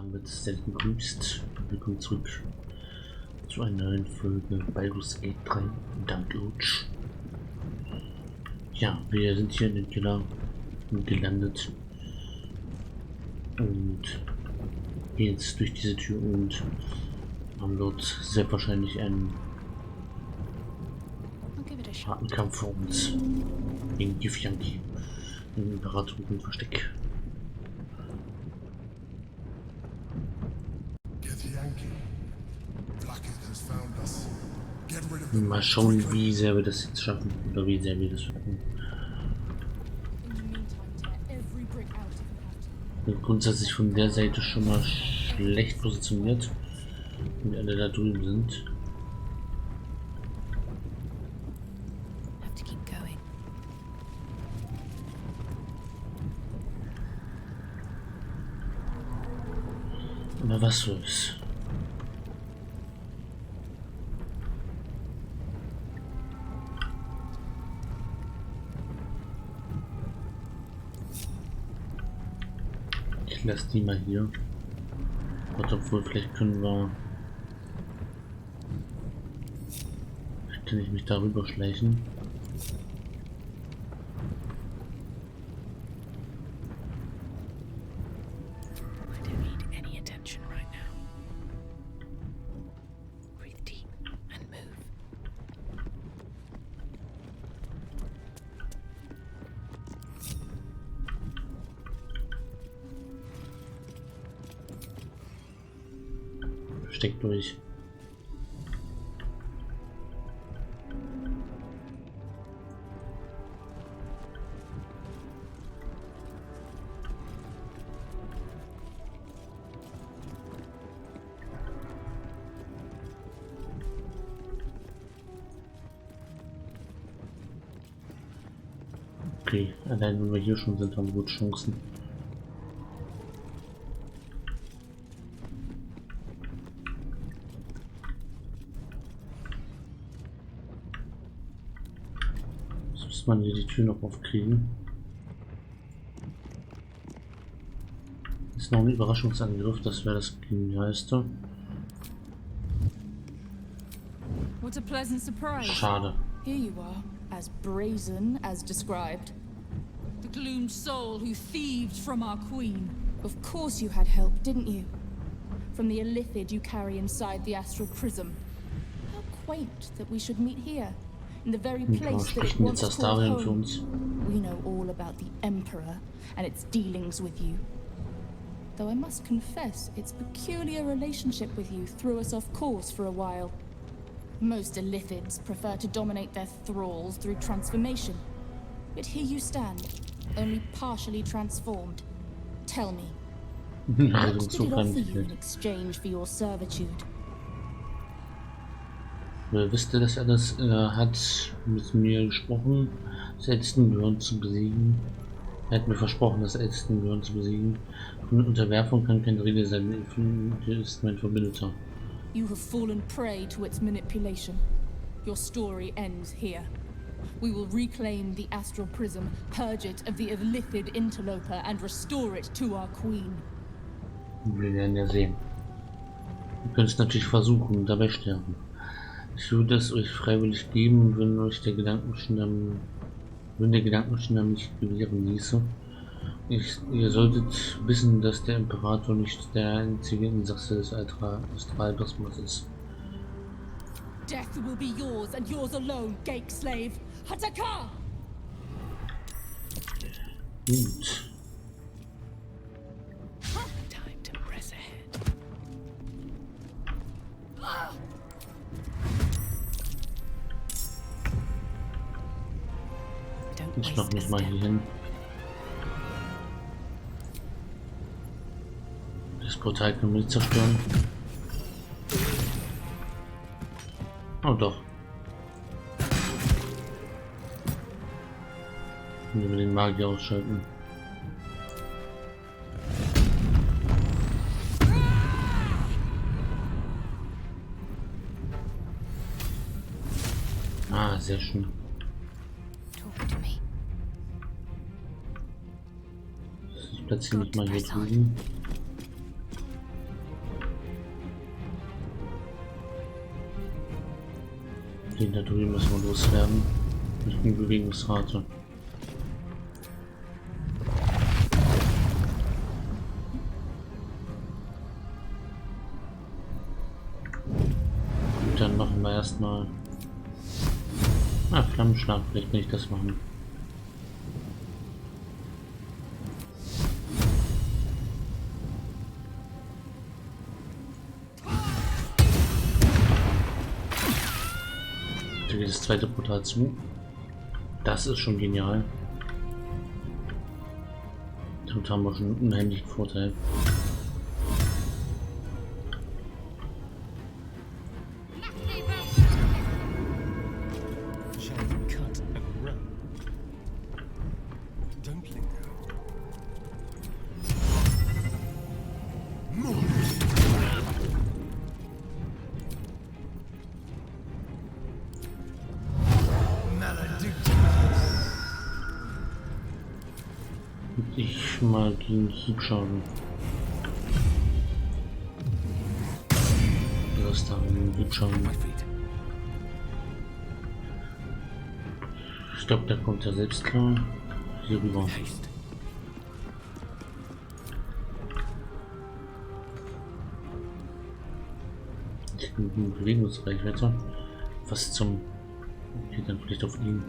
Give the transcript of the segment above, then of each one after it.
Damit selten grüßt. Willkommen zurück zu einer neuen Folge Baldur's Gate 3 Dunkle. Ja, wir sind hier in den Keller gelandet und gehen jetzt durch diese Tür und haben dort sehr wahrscheinlich einen harten Kampf vor uns gegen die Fianchi im Imperatorenversteck. Mal schauen, wie sehr wir das jetzt schaffen oder wie sehr wir das schaffen. Bin grundsätzlich von der Seite schon mal schlecht positioniert, wenn alle da drüben sind. Na, was soll's. Ich lasse die mal hier. Und obwohl, vielleicht können wir... Vielleicht kann ich mich darüber schleichen. Steckt durch. Okay, allein wenn wir hier schon sind, haben wir gute Chancen. Man hier die Tür noch aufkriegen. Ist noch ein Überraschungsangriff, das wäre das Genialste. What a pleasant surprise. Schade. Here you are, as brazen as described. The gloomed soul who thieved from our queen. Of course you had help, didn't you? From the illithid you carry inside the astral prism. How quaint that we should meet here. In the very place that it once called home. We know all about the Emperor and its dealings with you. Though I must confess, its peculiar relationship with you threw us off course for a while. Most illithids prefer to dominate their thralls through transformation. But here you stand, only partially transformed. Tell me, what did it offer you in exchange for your servitude? Wisst ihr, dass er hat mit mir gesprochen, das Elfgehirn zu besiegen. Er hat mir versprochen, das Elfgehirn zu besiegen. Von Unterwerfung kann keine Rede sein. Er ist mein Verbündeter. You have fallen prey to its manipulation. Your story ends here. We will reclaim the astral prism, purge it of the illithid interloper, and restore it to our queen. Wir werden ja sehen. Wir können es natürlich versuchen und dabei sterben. Ich würde es euch freiwillig geben, wenn euch der Gedankenstamm nicht gewähren ließe. Ihr solltet wissen, dass der Imperator nicht der einzige Insasse des Astralkosmos ist. Death will be yours and yours alone, Gate Slave. Hataka! Gut. Ich mach mich mal hier hin. Das Portal können wir nicht zerstören. Oh doch. Wenn wir den Magier ausschalten. Ah, sehr schön. Ich platziere mich mal hier drüben. Den da drüben müssen wir loswerden. Ich bin Bewegungsrate. Und dann machen wir erstmal. Flammenschlag, vielleicht kann ich das machen. Da geht das zweite Portal zu. Das ist schon genial. Damit haben wir schon einen unheimlichen Vorteil. Ich mal gegen Hiebschaden. Du hast da einen Hiebschaden. Ich glaube, da kommt er selbst klar. Hier rüber. Ich bin in Bewegungsreichweite. Was zum. Okay, dann vielleicht auf ihn.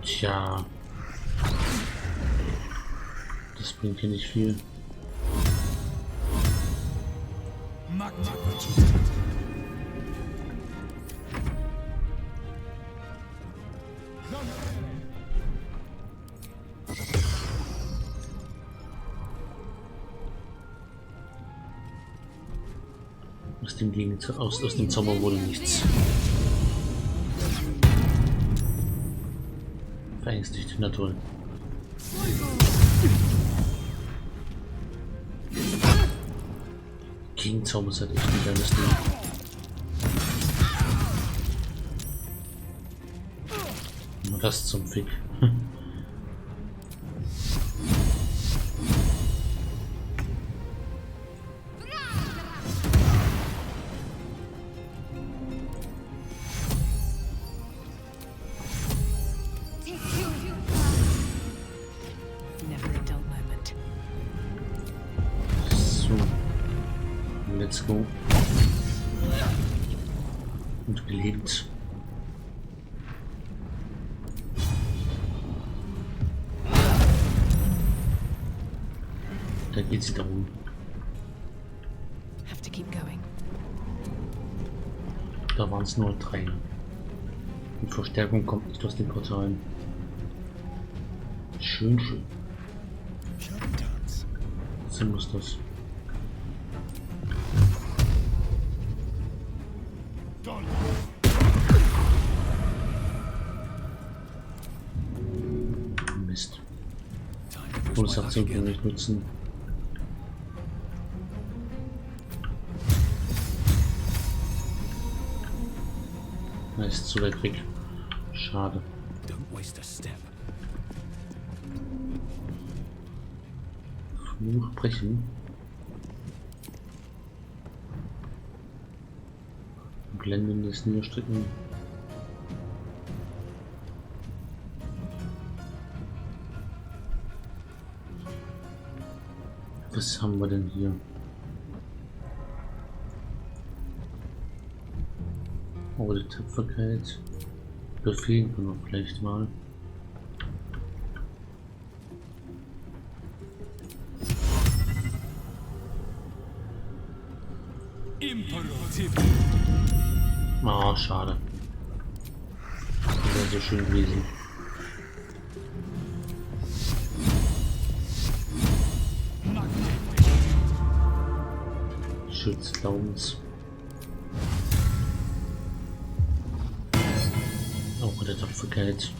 Tja, das bringt hier nicht viel. Aus dem Zauber wurde nichts. Verängstigt, na toll. Gegenzauber ist halt echt ein geiles Ding. Nur das zum Fick. Let's go. Und gelebt. Da geht sie darum. Da waren es nur 3. Die Verstärkung kommt nicht aus den Portalen. Schön, schön. So muss das. Mist. Pulsation kann ich nutzen. Er ist zu weit weg. Schade. Fluch brechen. Blendendes Niederstrecken. Was haben wir denn hier? Oh, die Tapferkeit. Befehlen wir noch vielleicht mal. Oh, schade. Das wäre so schön gewesen. Schutz Glaubens. Auch der Tapferkeit.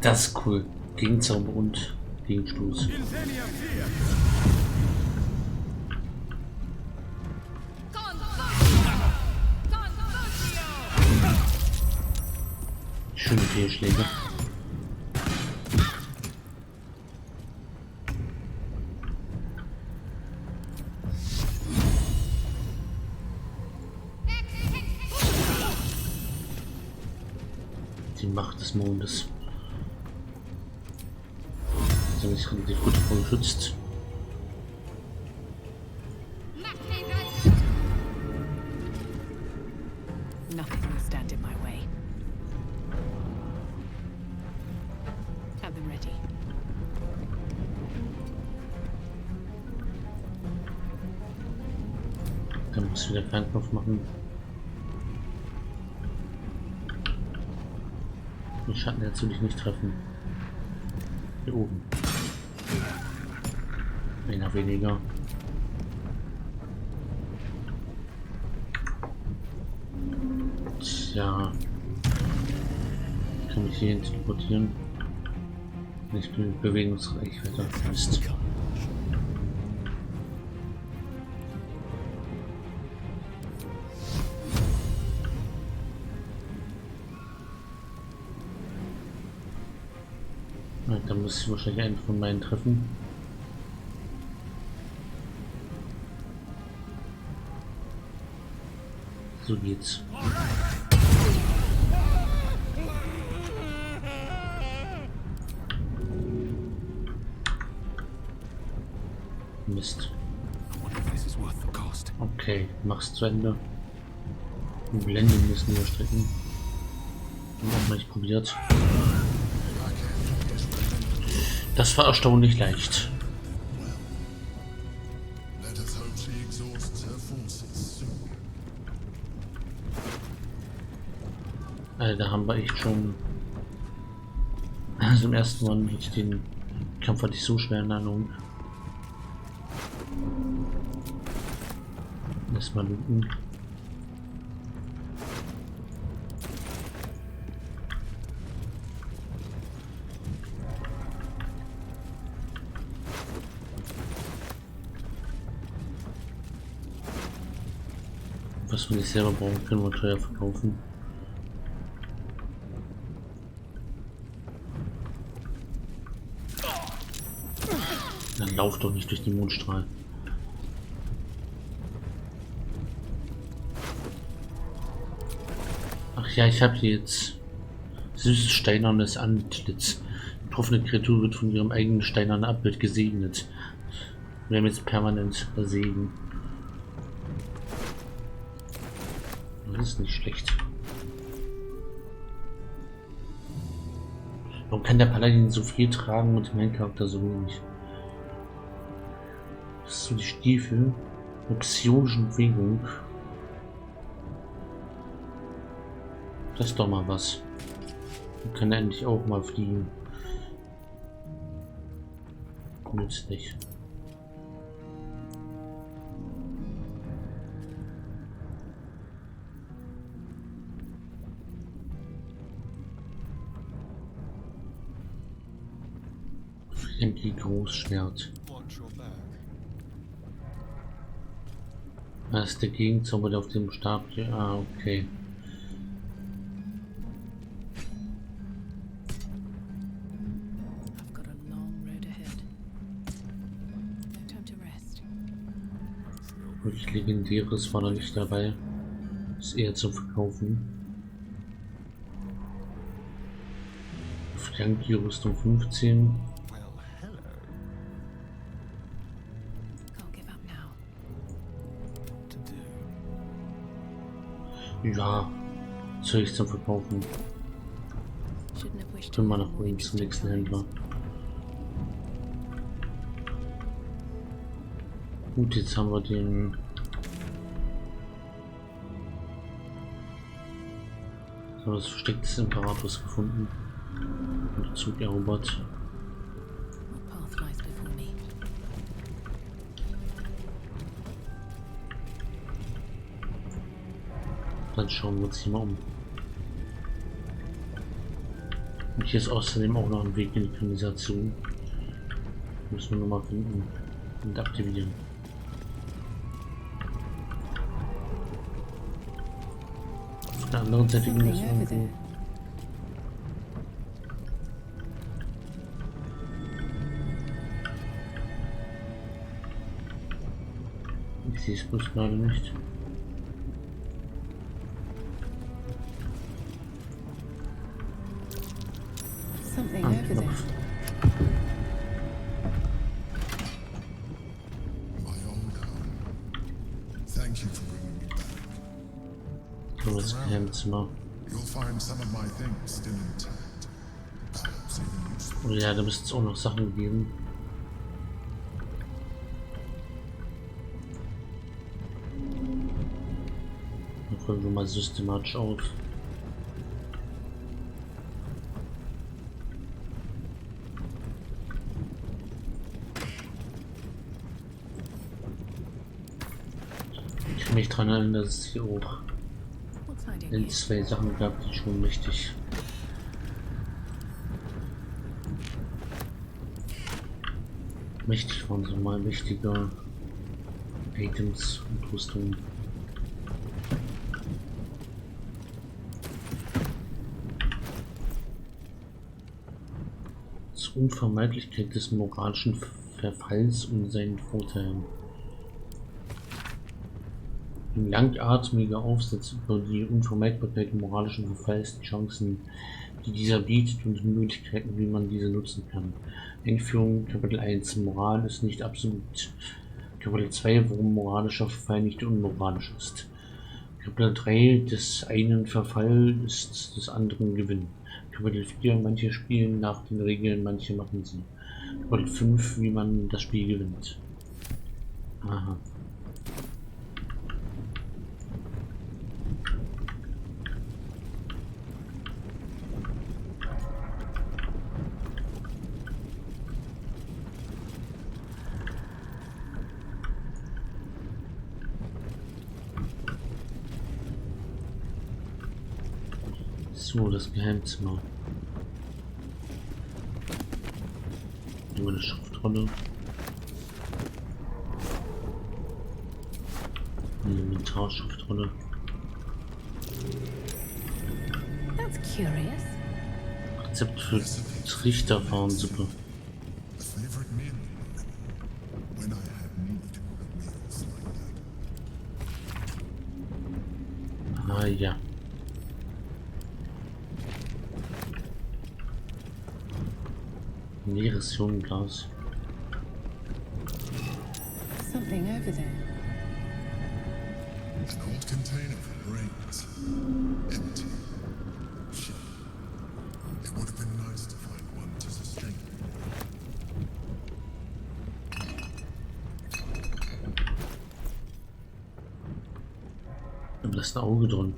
Das ist cool. Gegenzauber und Gegenstoß. Fehlschläge. Die Macht des Mondes. Also nicht relativ gut davon geschützt. Nothing will stand in my way. Have them ready. Dann muss ich wieder Fernkampf machen. Den Schatten natürlich nicht treffen. Hier oben. Einer weniger. Tja. Ich kann mich hierhin teleportieren. Ich bin mit Bewegungsreichweite. Mist. Da muss ich wahrscheinlich einen von meinen treffen. So geht's. Mist. Okay, mach's zu Ende. Die Blenden müssen überstrecken. Haben auch mal nicht probiert. Das war erstaunlich leicht. Da haben wir echt schon. Also im ersten Mal mit den Kampf hatte ich so schwer in Erinnerung. Erstmal looten. Was wir nicht selber brauchen, können wir teuer verkaufen. Dann lauf doch nicht durch den Mondstrahl. Ach ja, ich habe hier jetzt süßes steinernes Antlitz. Die betroffene Kreatur wird von ihrem eigenen steinernen Abbild gesegnet. Wir haben jetzt permanent Segen. Das ist nicht schlecht. Warum kann der Paladin so viel tragen und mein Charakter so wenig? Das ist so die Stiefel. Eine psionische Bewegung. Das ist doch mal was. Man kann endlich auch mal fliegen. Nützlich. Irgendwie Großschwert. Das ist der Gegenzauber, der auf dem Stab. Ah, okay. Wirklich legendäres war da nicht dabei. Ist eher zum Verkaufen. Flanki-Rüstung 15. Ja, Zeug zum Verkaufen. Können wir nach oben zum nächsten Händler. Gut, jetzt haben wir den das Versteck des Imperators gefunden und Zug erobert. Dann schauen wir uns hier mal um. Und hier ist außerdem auch noch ein Weg in die Kanalisation. Müssen wir nochmal finden und aktivieren. Auf der anderen Seite müssen wir Ich sehe es bloß gerade nicht. Something over there. My old home. Thank you for bringing me back. So, das Geheimzimmer. You'll find some of my things still intact. Perhaps even useful. Oh ja, da müsste es auch noch Sachen geben. Dann folgen wir mal systematisch auf. Ich kann mich daran erinnern, dass es hier auch What's hiding in here? 2 Sachen gab, die schon mächtig waren, so mal mächtige Items und Rüstungen. Zur Unvermeidlichkeit des moralischen Verfalls und seinen Vorteilen. Ein langatmiger Aufsatz über die Unvermeidbarkeit moralischen Verfalls, die Chancen, die dieser bietet und die Möglichkeiten, wie man diese nutzen kann. Einführung Kapitel 1. Moral ist nicht absolut. Kapitel 2. Warum moralischer Verfall nicht unmoralisch ist. Kapitel 3. Des einen Verfall ist des anderen Gewinn. Kapitel 4. Manche spielen nach den Regeln, manche machen sie. Kapitel 5. Wie man das Spiel gewinnt. Aha. So, das Geheimzimmer. Über eine Schriftrolle. Eine Elementarschriftrolle. That's curious. Rezept für Trichterfarnsuppe. A favorite meal when I had need of meals like that. Ah ja. Leeres Jungenglas. Something over there. An old container for brains. Empty. Shit. It would have been nice to find one to sustain. Da ist ein Auge drin.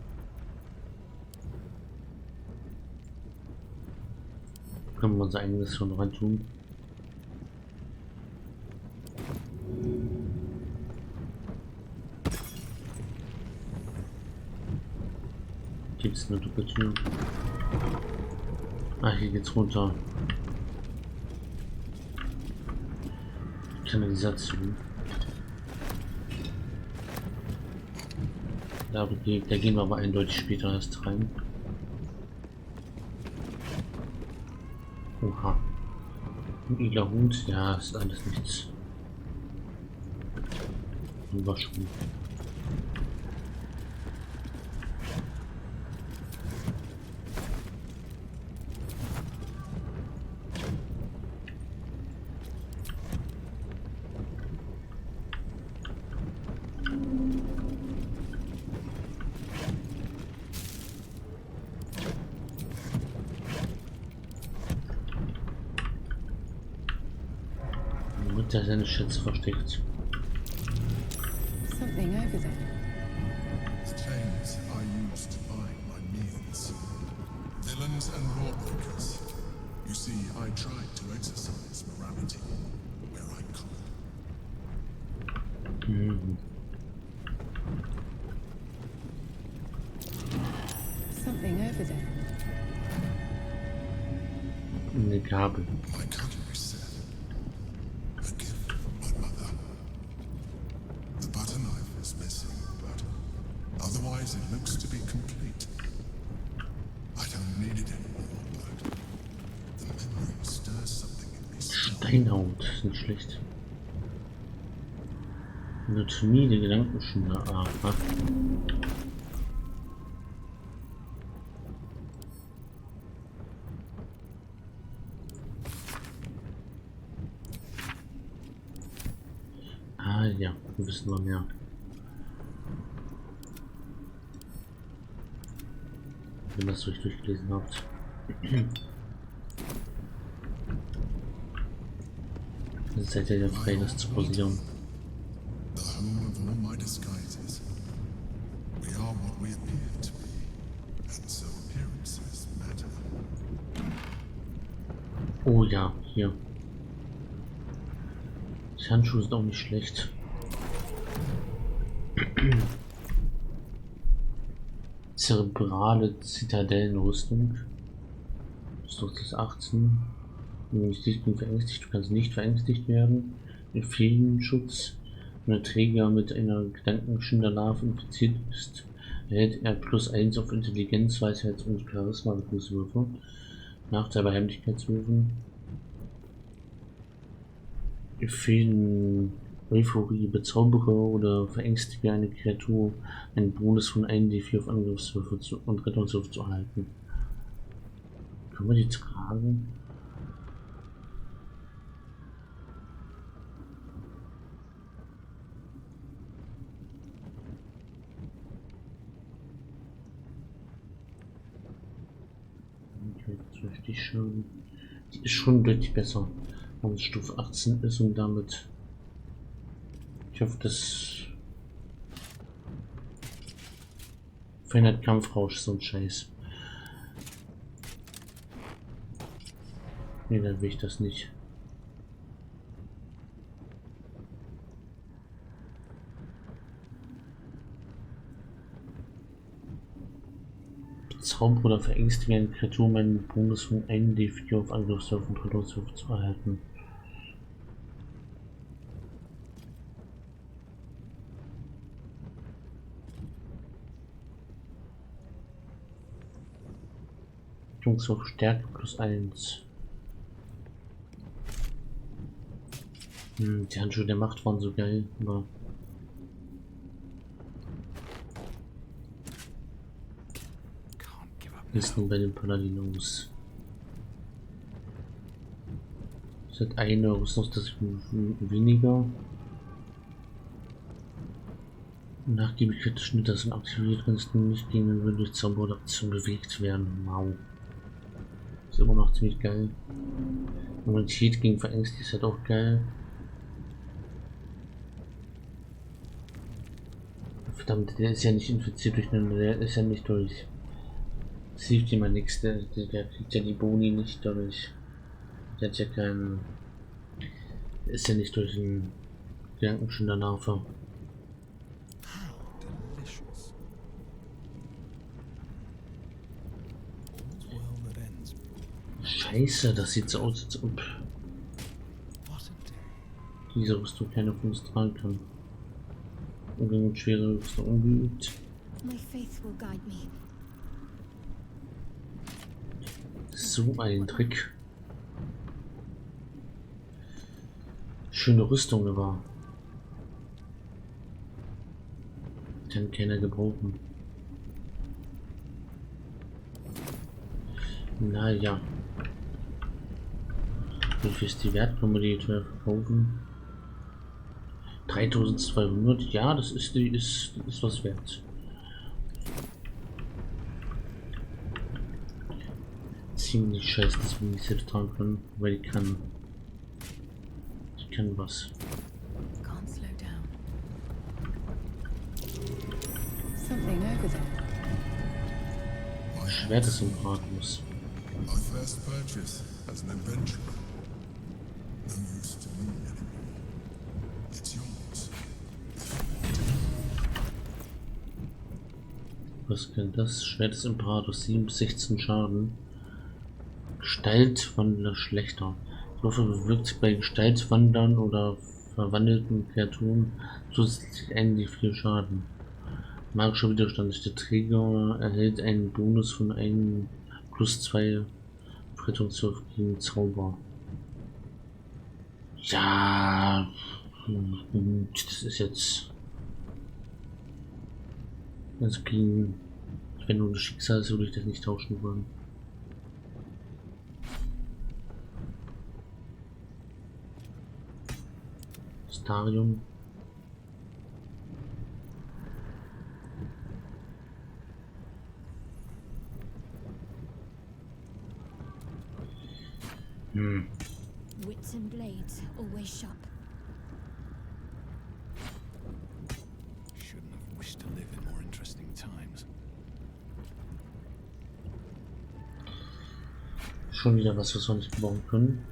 Können wir unser eigenes schon rein tun. Gibt es eine Doppeltür? Ah, hier geht's runter. Kanalisation. Da gehen wir aber eindeutig später erst rein. Oha. Ein edler Hund, ja, ist alles nichts. Überschwung. Da seine Schätze versteckt. Something over there. Chains I used to buy my meals. Villains and lawbreakers. You see, I tried to exercise morality where I could. Something over there. Eine Gabel. My cutlery set. A gift from my mother. The butter knife is missing, but otherwise it looks to be complete. I don't need it anymore, but the memory stirs something in me still. Steinhaut, nicht schlecht. Anatomie der Gedankenschüler. Aha. Ah ja, wissen wir mehr. Wenn ihr das euch durchgelesen habt. Dann seid ihr ja frei, das zu pausieren. The whole of all my disguises. We are what we appear to be, and so appearances matter. Oh ja, hier. Die Handschuhe sind auch nicht schlecht. Zerebrale Zitadellenrüstung. Rüstung des 18. Ich bin verängstigt, du kannst nicht verängstigt werden. Feenschutz. Wenn der Träger mit einer Gedankenschinderlarve infiziert ist, erhält er +1 auf Intelligenz, Weisheit und Charisma-Würfe. Nachteil bei Heimlichkeitswürfen. Feen, Euphorie, bezaubere oder verängstige eine Kreatur, einen Bonus von 1d4 auf Angriffswürfe und Rettungswürfe zu erhalten. Können wir die tragen? Die ist schon deutlich besser, wenn es Stufe 18 ist und damit. Ich hoffe, das verhindert Kampfrausch, so ein Scheiß. Nee, dann will ich das nicht. Zauber oder verängstige eine Kreatur, um einen Bonus von 1d4 auf Angriffswürfe und Rettungswürfe zu erhalten. Rettungswurf Stärke +1. Die Handschuhe der Macht waren so geil, aber ist nun bei den Paladinos. Es hat eine Rüstungstechnik weniger. Nachgiebigkeit des Schnitters und aktiviert, kannst du nicht gegen den durch Zauber oder Aktion bewegt werden. Wow. Ist immer noch ziemlich geil. Immunität gegen Verängstigt ist halt auch geil. Verdammt, der ist ja nicht infiziert durch einen, der ist ja nicht durch. Das hilft ihm mal nichts, der kriegt ja die Boni nicht dadurch. Der hat ja keinen. Der ist ja nicht durch einen Gedankenschinderlarve. Scheiße, das sieht so aus, als ob diese Rüstung keine von uns tragen kann. Umgang mit schwerer Rüstung ungeübt. So ein Trick. Schöne Rüstung aber. Kann keiner gebrauchen. Naja. Wie viel ist die wert? Können wir die teuer verkaufen? 3200, ja, das ist was wert. Ziemlich scheiße, dass wir nicht selbst tragen können, weil ich kann was. Schwert ist im Bratwurst. My first purchase as an adventurer. No use to me anymore. It's yours. Was kann das? Schwert des Imperators, 7 bis 16 Schaden. Gestaltwandler schlechter. Die Waffe bewirkt sich bei Gestaltwandern oder verwandelten Kreaturen zusätzlich 1d4 Schaden. Magischer Widerstand. Der Träger erhält einen Bonus von 1 +2 Rettungswurf gegen Zauber. Ja, Gut, das ist jetzt... Also gegen... Wenn du das Schicksal ist, würde ich das nicht tauschen wollen. Stadium. Wits and blades, always sharp. Shouldn't have wished to live in more interesting times. Schon wieder was wir nicht gebrauchen können.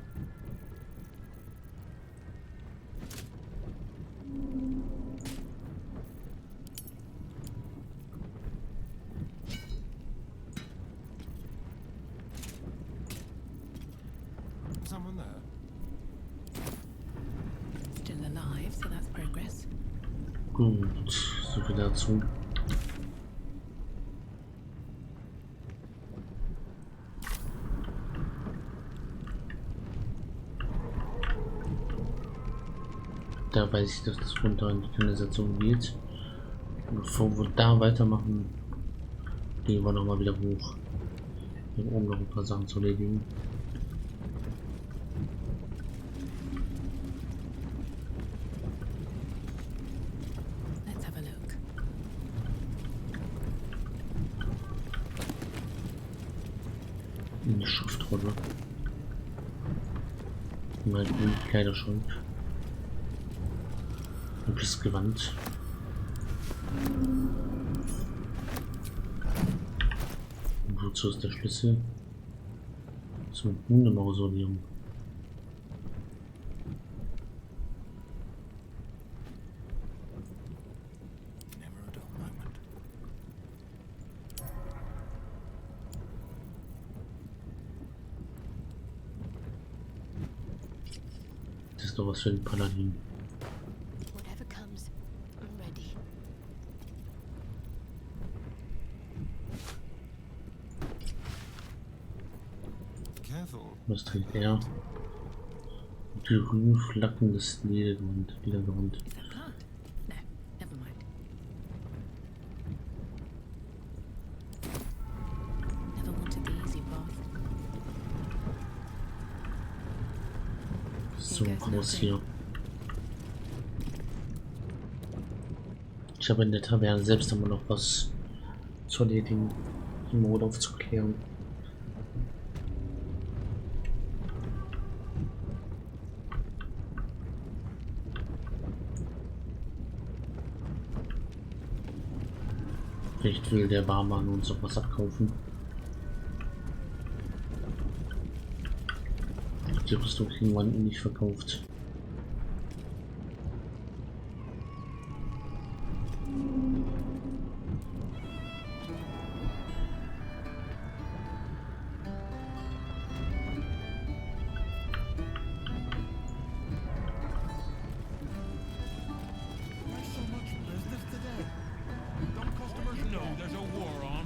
Someone there? Still alive, so that's progress. Gut, so viel dazu. Da weiß ich, dass das runter in die Kanalisation geht. Und bevor wir da weitermachen, gehen wir nochmal wieder hoch. Hier oben noch ein paar Sachen zu erledigen. Let's have a look. In die Schriftrolle. Mein Kleiderschrank. Hübsches Gewand. Und wozu ist der Schlüssel? Zum Hundemausoleum. Never a dull moment. Das ist doch was für den Paladin. Whatever comes, I'm ready. Careful. Was trägt er? Grün flackendes Ledergewand. Is that plant? No, never mind. Never wanted the easy path. So groß hier. Ich habe in der Taverne selbst immer noch was zu erledigen, den Mond aufzuklären. Vielleicht will der Barmann uns auch was abkaufen. Die Rüstung kriegen wir nicht verkauft. There's so much business today. Don't customers know there's a war on?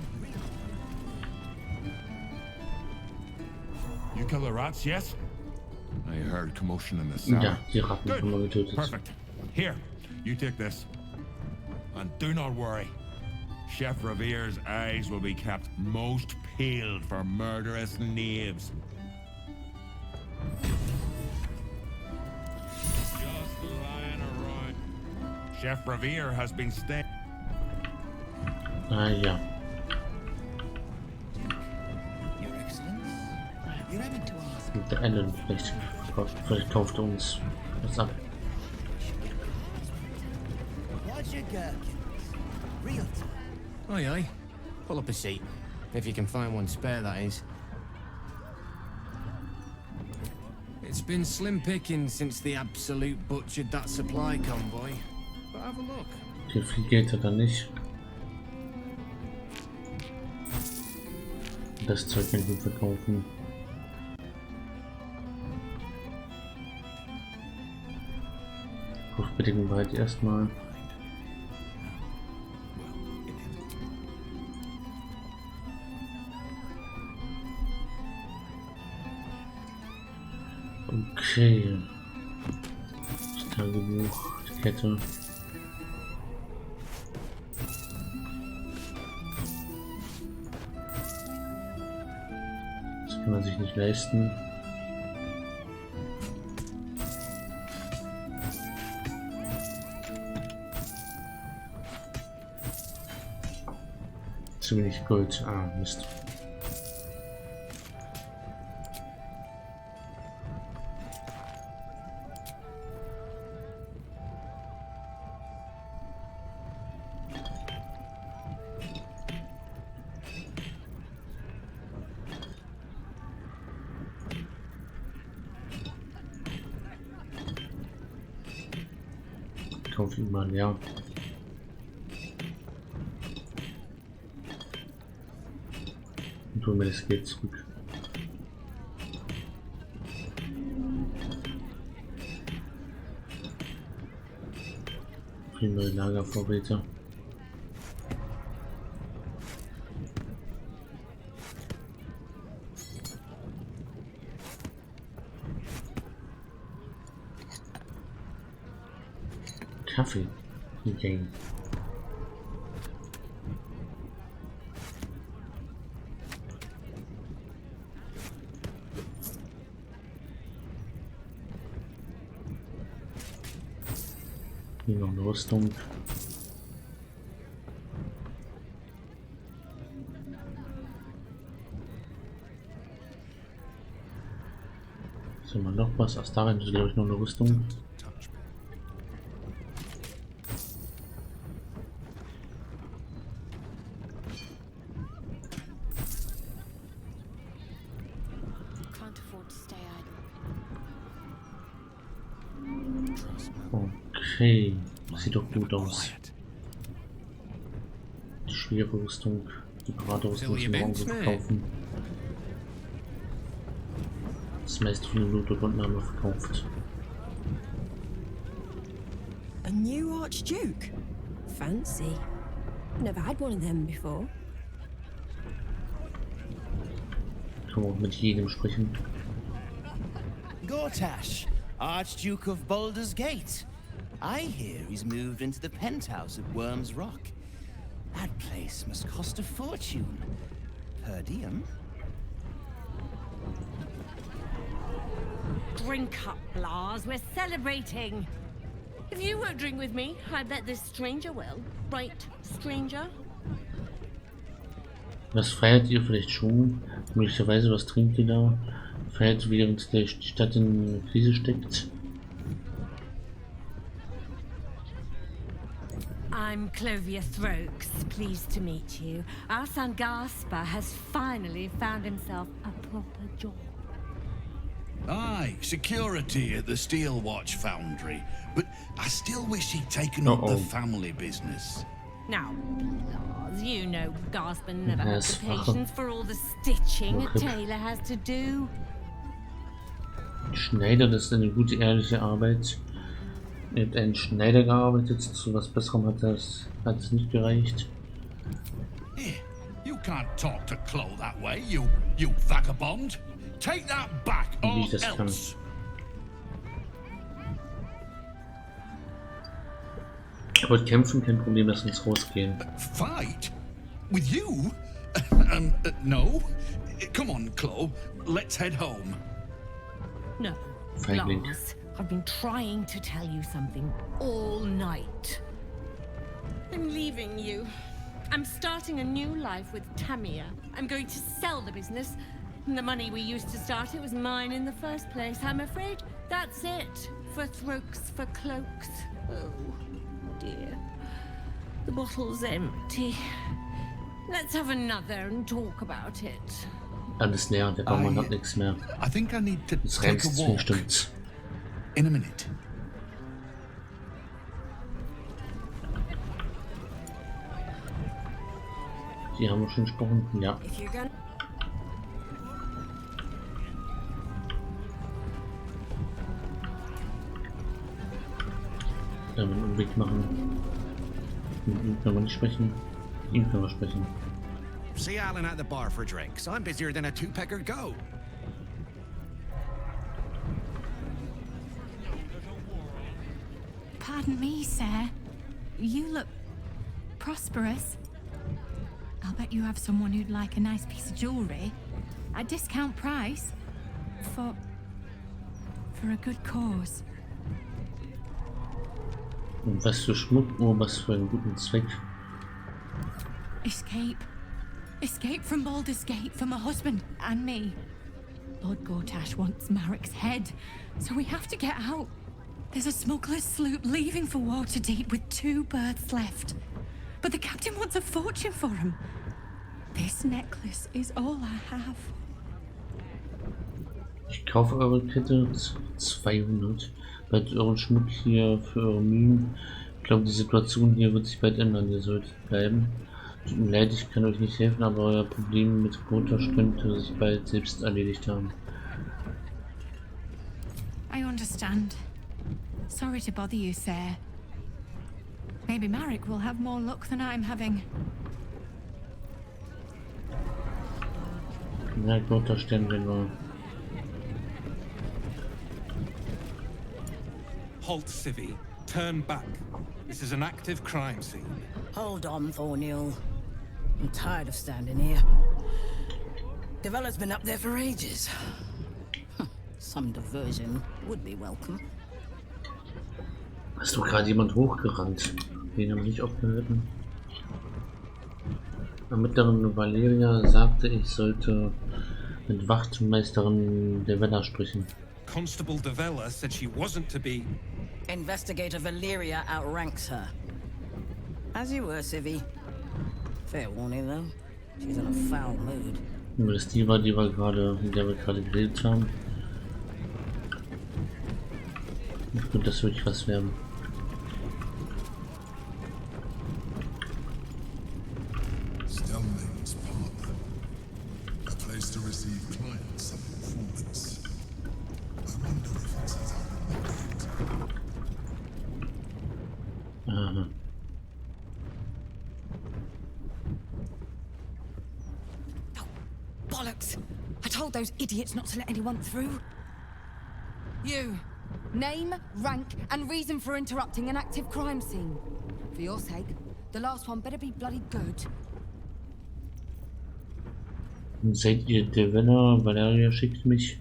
You kill the rats, yes? I heard commotion in the cellar. Ja, die Ratten haben wir getötet. Perfect. Here, you take this. And do not worry. Chef Revere's eyes will be kept most peeled for murderous knaves. Just lying around. Chef Revere has been staying. Ah ja. Your Excellence, you're having to ask. Und der Ellen vielleicht kauft er uns was ab. What's your gherkins? Real time. Aye, aye. Pull up a seat. If you can find one spare, that is. It's been slim picking since the Absolute butchered that supply convoy. But have a look. Okay, viel Geld hat er nicht. Das Zeug kann ich nicht verkaufen. Kaufbedingungen behalte ich erstmal. Okay. Tagebuch, die Kette. Das kann man sich nicht leisten. Zu wenig Gold. Ah, Mist. Kauf ihn mal, ja. Und hol mir das Geld zurück. Viele neue Lagervorräte. Kaffee. Gegangen. Hier noch eine Rüstung. Ist immer noch was? Ach, darin ist glaube ich noch eine Rüstung. Okay, sieht doch gut aus. Die schwere Rüstung, die Bratwürstung zum Morgen verkaufen. Das meiste von den Blut und haben wir verkauft. A new Archduke? Fancy. Never had one of them before. Kann man auch mit jedem sprechen. Gortash, Archduke of Baldur's Gate. I hear he's moved into the penthouse at Worm's Rock. That place must cost a fortune. Per diem? Drink up, Lars. We're celebrating. If you won't drink with me, I bet this stranger will. Right, stranger? Was feiert ihr vielleicht schon? Möglicherweise, was trinkt ihr da? Feiert, während die Stadt in Krise steckt? I'm Clovia Throaks, pleased to meet you. Our son Gaspar has finally found himself a proper job. Aye, security at the Steel Watch Foundry. But I still wish he'd taken up the family business. Now, Lars, you know Gaspar never had the patience for all the stitching a tailor has to do. Schneider, das ist eine gute, ehrliche Arbeit. Ihr habt einen Schneider gearbeitet, zu was Besserem hat es nicht gereicht. Here, you can't talk to Chloe that way, you vagabond. Take that back, or else. Ich wollte kämpfen, kein Problem, lass uns rausgehen. Fight? With you? No. Come on, Chloe, let's head home. No, Lars. I've been trying to tell you something all night. I'm leaving you. I'm starting a new life with Tamia. I'm going to sell the business. The money we used to start it was mine in the first place. I'm afraid that's it. For throats, for cloaks. Oh, dear. The bottle's empty. Let's have another and talk about it. Alles leer, der Baumann hat nichts mehr. I think I need to take a walk. In a minute. Die haben wir schon gesprochen, ja. Da einen Umweg machen. Mit ihm können wir nicht sprechen. Mit ihm können wir sprechen. See Alan at the bar for drinks. I'm busier than a two-pecker go. Pardon me, sir. You look prosperous. I'll bet you have someone who'd like a nice piece of jewelry at discount price for a good cause. Und was für Schmuck, oh, was für einen guten Zweck. Escape. Escape from Baldur's Gate for my husband and me. Lord Gortash wants Marek's head, so we have to get out. There's a smuggler's sloop leaving for Waterdeep with 2 berths left. But the captain wants a fortune for him. This necklace is all I have. Ich kaufe eure Kette 200. Bleibt euren Schmuck hier für eure Mühen. Ich glaube, die Situation hier wird sich bald ändern. Ihr solltet bleiben. Tut mir leid, ich kann euch nicht helfen, aber euer Problem mit Gortash könnte sich bald selbst erledigt haben. I understand. Sorry to bother you, sir. Maybe Marek will have more luck than I'm having. Na, Gortash stellen wir nur. Halt, Civvy. Turn back. This is an active crime scene. Hold on, Thornhill. I'm tired of standing here. Devella's been up there for ages. Some diversion would be welcome. Hast du gerade jemand hochgerannt? Den haben wir nicht aufgehört. Ermittlerin Valeria sagte, ich sollte mit Wachtmeisterin Devella sprechen. Constable Devella said she wasn't to be... Investigator Valeria outranks her. As you were, Civvy. Fair warning, though. She's in a foul mood. Nur das die war, mit der wir gerade geredet haben. Und das wirklich was werden. Stelling's partner. A place to receive clients and informants. I wonder if it's as Aha. Bollocks! I told those idiots not to let anyone through. You. Name, rank, and reason for interrupting an active crime scene. For your sake, the last one better be bloody good. Seid ihr Devella? Valeria schickt mich.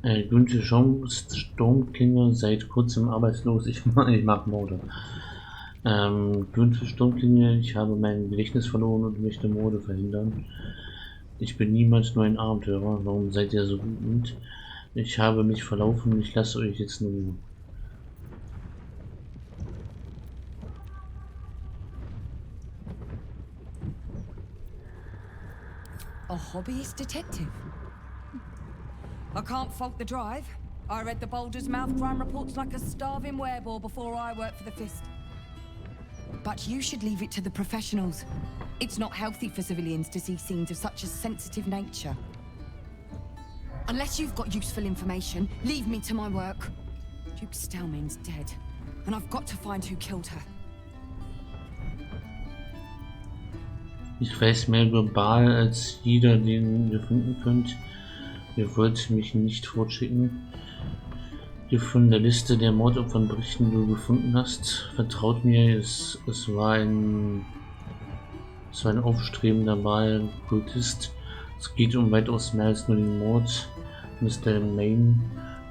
Günther Sturmklinge, seit kurzem arbeitslos. Ich mag Morde. Günther Sturmklinge, ich habe mein Gedächtnis verloren und möchte Morde verhindern. Ich bin niemals nur ein Abenteurer. Warum seid ihr so wütend? Ich habe mich verlaufen. Ich lasse euch jetzt nur. A hobbyist detective? I can't fault the drive. I read the Baldur's Mouth crime reports like a starving wereball before I worked for the Fist. But you should leave it to the professionals. It's not healthy for civilians to see scenes of such a sensitive nature. Unless you've got useful information, leave me to my work. Duke Stelmane's dead, and I've got to find who killed her. Ich weiß mehr über Baal als jeder, den ihr finden könnt. Ihr wollt mich nicht fortschicken. Ihr von der Liste der Mordopfern berichten, die du gefunden hast. Vertraut mir, es war ein aufstrebender Baal-Kultist. Es geht um weitaus mehr als nur den Mord Mr. Maine,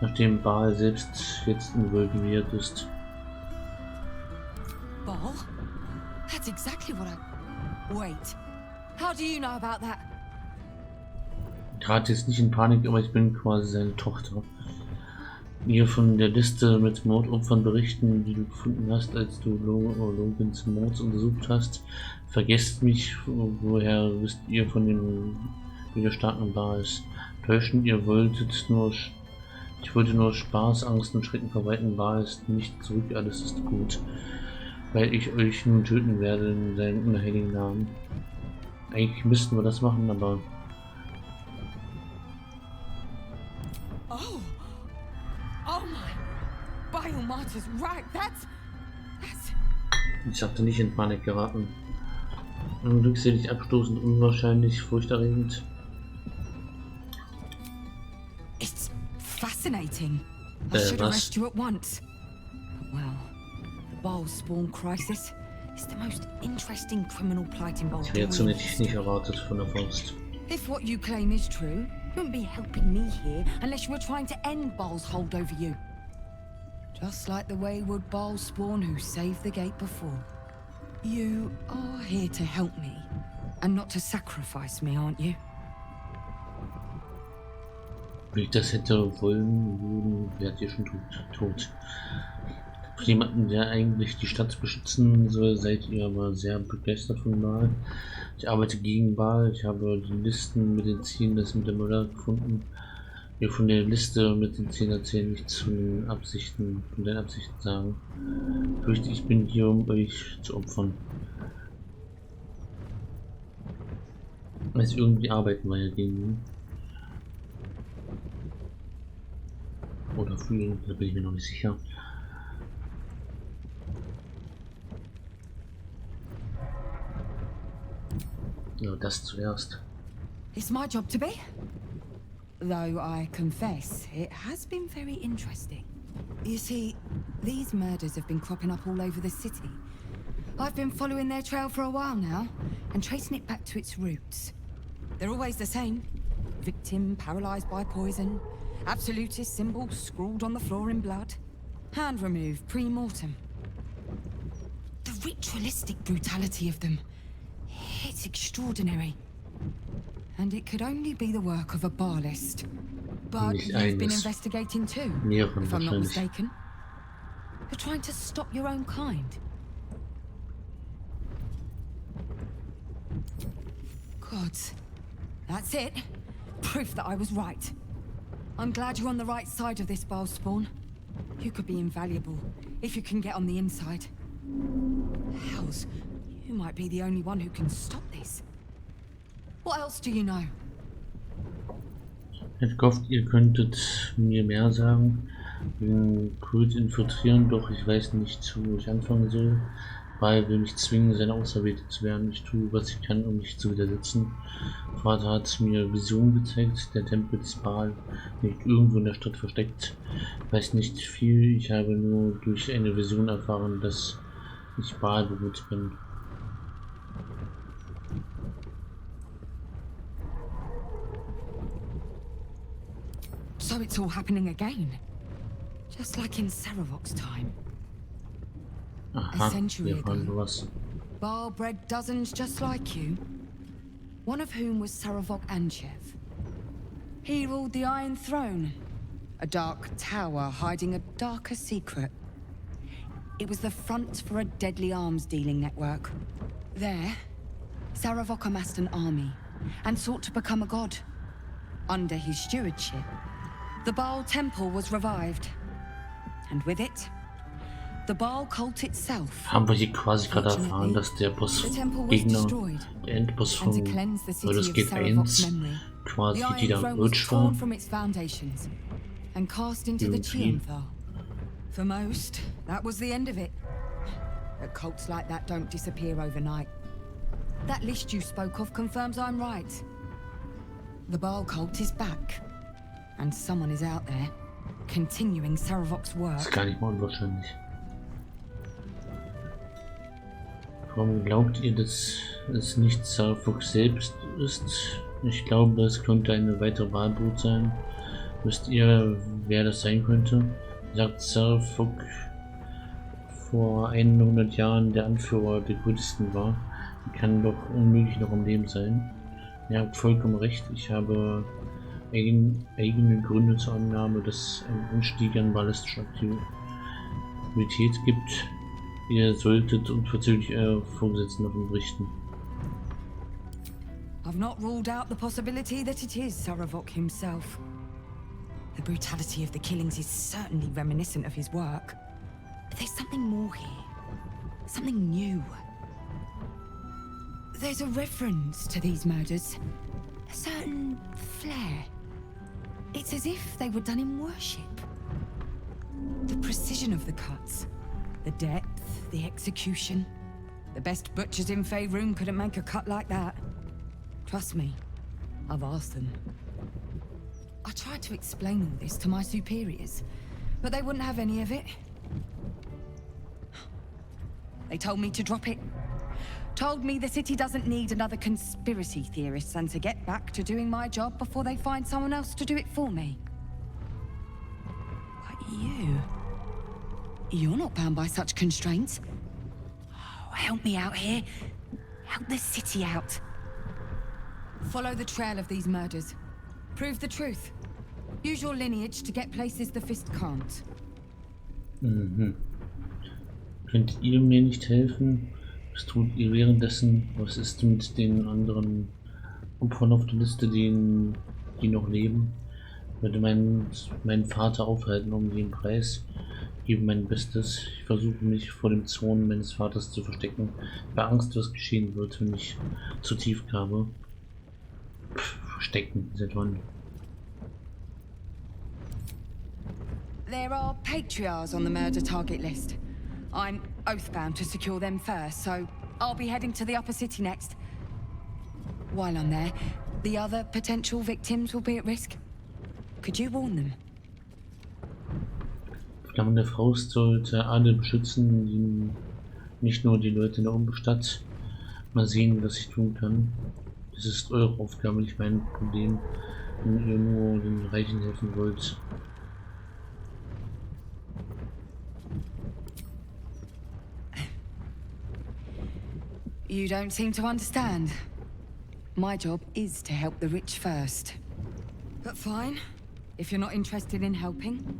nachdem Baal selbst jetzt involviert ist. Baal? That's exactly what I... Wait. How do you know about that? Gerade jetzt nicht in Panik, aber ich bin quasi seine Tochter. Ihr von der Liste mit Mordopfern berichten, die du gefunden hast, als du Logans Mords untersucht hast. Vergesst mich, woher wisst ihr von dem widerstarken Baals? Täuschen, ihr wolltet nur... Ich wollte nur Spaß, Angst und Schrecken verbreiten. Baal ist nicht zurück, alles ist gut. Weil ich euch nun töten werde in seinem unheiligen Namen. Eigentlich müssten wir das machen, aber... Oh my... Biomartyr's right, that's... Ich dachte nicht in Panik geraten. Unglückselig, abstoßend, unwahrscheinlich, furchterregend. It's fascinating. I should arrest you at once. But well, Baal's spawn crisis. It's the most interesting criminal plight in Baldur. Jetzt hätte nicht erwartet von der Faust. If what you claim is true, you wouldn't be helping me here unless you were trying to end Baal's hold over you. Just like the wayward Baal spawn who saved the gate before. You are here to help me, and not to sacrifice me, aren't you? Wenn ich das hätte wollen, wärt ihr schon tot. Für jemanden, der eigentlich die Stadt beschützen soll, seid ihr aber sehr begeistert von Baal. Ich arbeite gegen Baal, ich habe die Listen mit den Zielen des mit der Mörder gefunden. Wir von der Liste mit den 10 erzählen nichts von den Absichten sagen. Fürchte, ich bin hier, um euch zu opfern. Also irgendwie arbeiten wir ja gegen ihn. Oder für ihn, da bin ich mir noch nicht sicher. Ja, das zuerst. It's my job to be. Though I confess, it has been very interesting. You see, these murders have been cropping up all over the city. I've been following their trail for a while now, and tracing it back to its roots. They're always the same. Victim paralyzed by poison, absolutist symbols scrawled on the floor in blood, hand removed pre-mortem. The ritualistic brutality of them, it's extraordinary. And it could only be the work of a Baalist. But you've been investigating too, if I'm not mistaken. You're trying to stop your own kind. Gods. That's it. Proof that I was right. I'm glad you're on the right side of this Baal spawn. You could be invaluable, if you can get on the inside. Hells, you might be the only one who can stop this. What else do you know? Ich hätte gehofft, ihr könntet mir mehr sagen. Den Kult infiltrieren, doch ich weiß nicht, wo ich anfangen soll. Baal will mich zwingen, seine Auserwählte zu werden. Ich tue, was ich kann, um mich zu widersetzen. Vater hat mir Visionen gezeigt. Der Tempel des Baal liegt irgendwo in der Stadt versteckt. Ich weiß nicht viel. Ich habe nur durch eine Vision erfahren, dass ich Baal bewusst bin. So it's all happening again. Just like in Saravok's time. Aha, a century ago, was. Baal bred dozens just like you. One of whom was Saravok Anchev. He ruled the Iron Throne, a dark tower hiding a darker secret. It was the front for a deadly arms-dealing network. There, Saravok amassed an army and sought to become a god. Under his stewardship, the Baal Temple was revived, and with it, the Baal cult itself. Haben wir hier quasi gerade erfahren, dass der Bossgegner, der Endboss von Baldur's Gate 1 quasi wieder Urch war. And cast into the Chianthar. For most, that was the end of it. But cults like that don't disappear overnight. That list you spoke of confirms I'm right. The Baal cult is back. And someone is out there, continuing Saravok's work. Das ist gar nicht mal unwahrscheinlich. Warum glaubt ihr, dass es nicht Saravok selbst ist? Ich glaube, es könnte eine weitere Wahlbrut sein. Wisst ihr, wer das sein könnte? Sagt Saravok vor 100 Jahren der Anführer der Kultisten war. Die kann doch unmöglich noch am Leben sein. Ihr habt vollkommen recht. Ich habe eigene Gründe zur Annahme, dass es einen Anstieg an ballistischer Aktivität gibt. Ihr solltet unverzüglich eure Vorgesetzten davon berichten. I've not ruled out the possibility that it is Saravok himself. The brutality of the killings is certainly reminiscent of his work. But there's something more here. Something new. There's a reference to these murders. A certain flair. It's as if they were done in worship. The precision of the cuts. The depth, the execution. The best butchers in Faerun couldn't make a cut like that. Trust me, I've asked them. I tried to explain all this to my superiors, but they wouldn't have any of it. They told me to drop it. Told me the city doesn't need another conspiracy theorist and to get back to doing my job before they find someone else to do it for me. But you're not bound by such constraints. Oh, help me out here. Help the city out. Follow the trail of these murders. Prove the truth. Use your lineage to get places the Fist can't. Mhm. Könnt ihr mir nicht helfen? Was tut ihr währenddessen? Was ist mit den anderen Opfern auf der Liste, die noch leben? Ich würde meinen Vater aufhalten um jeden Preis. Gebe mein Bestes. Ich versuche mich vor dem Zorn meines Vaters zu verstecken. Bei Angst, was geschehen wird, wenn ich zu tief grabe. Verstecken, seit wann? There are patriarchs on the murder target list. I'm oath-bound to secure them first, so I'll be heading to the upper city next. While I'm there, the other potential victims will be at risk. Could you warn them? Flammende Faust sollte alle beschützen, nicht nur die Leute in der Umstadt. Mal sehen, was ich tun kann. Das ist eure Aufgabe, nicht mein Problem, wenn ihr nur den Reichen helfen wollt. You don't seem to understand. My job is to help the rich first. But fine, if you're not interested in helping,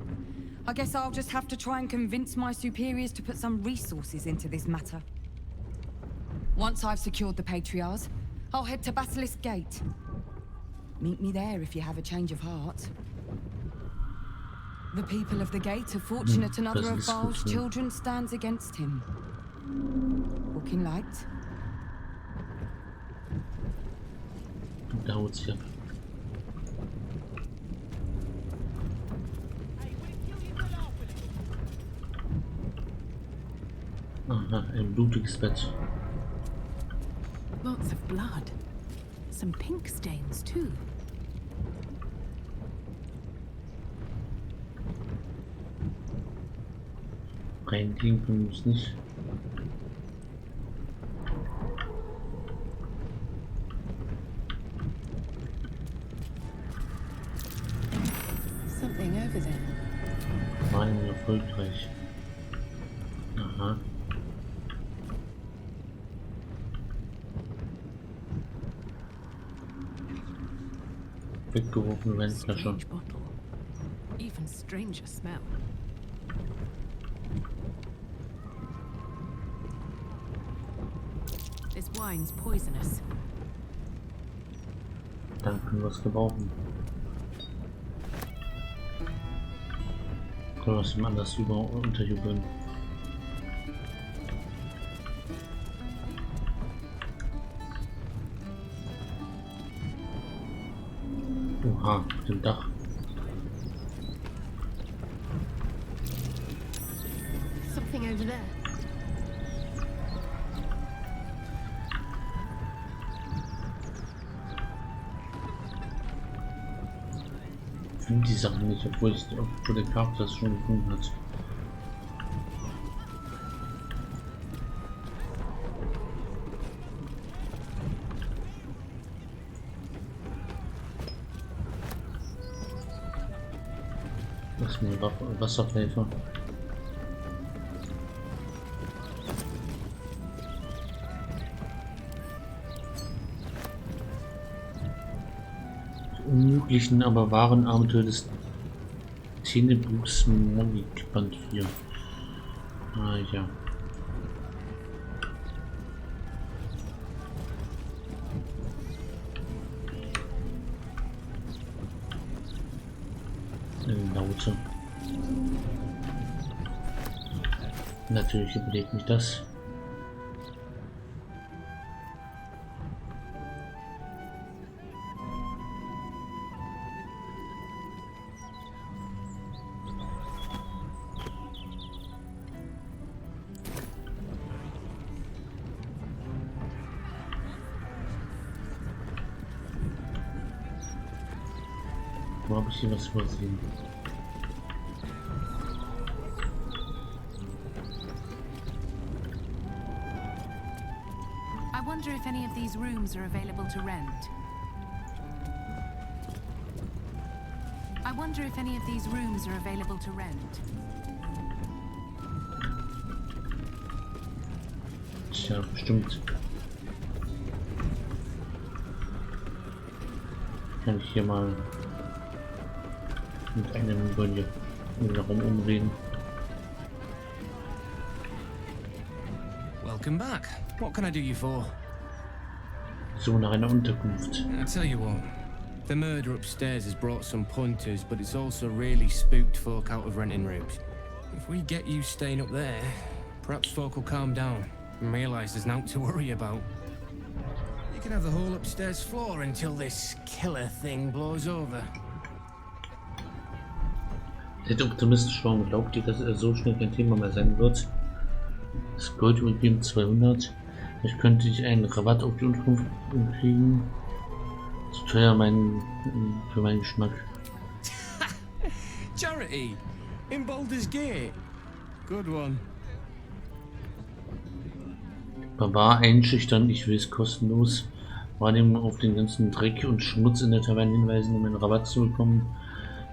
I guess I'll just have to try and convince my superiors to put some resources into this matter. Once I've secured the patriarchs, I'll head to Basilisk Gate. Meet me there if you have a change of heart. The people of the gate are fortunate another of Baal's children stands against him. Walking light. Da haut sie ab. Aha, ein blutiges Bett. Lots of blood. Some pink stains too. Reingehen können wir es nicht. Something over there. Warnung erfolgreich. Aha. Weggeworfene Weinflasche. Strange bottle. Even stranger smell. This wine's poisonous. Dann können wir es gebrauchen. Können wir es ihm anders unterjubeln. Oha, auf dem Dach. Something over there. Ich finde die Sachen nicht, obwohl der Charakter es schon gefunden hat. Das ist mir Wasserpfeife. Unmöglichen, aber wahren Abenteuer des Zähnebluts Monik Band 4. Ah ja. Laute. Natürlich überlebt mich das. Wo habe ich hier was übersehen? I wonder if any of these rooms are available to rent. I wonder if any of these rooms are available to rent. Tja, bestimmt. Kann ich hier mal mit einem darum umreden. Welcome back. What can I do you for? So nach einer Unterkunft. I tell you what, the murder upstairs has brought some punters, but it's also really spooked folk out of renting rooms. If we get you staying up there, perhaps folk will calm down and realise there's nothing to worry about. You can have the whole upstairs floor until this killer thing blows over. Ich hätte optimistisch warum glaubt ihr, dass er so schnell kein Thema mehr sein wird? Das Gold übergeben 200. Vielleicht könnte ich einen Rabatt auf die Unterkunft kriegen. Zu teuer für meinen Geschmack. Charity in Baldur's Gate. Good one. Barbar einschüchtern, ich will es kostenlos. Wahrnehmen auf den ganzen Dreck und Schmutz in der Taverne hinweisen, um einen Rabatt zu bekommen.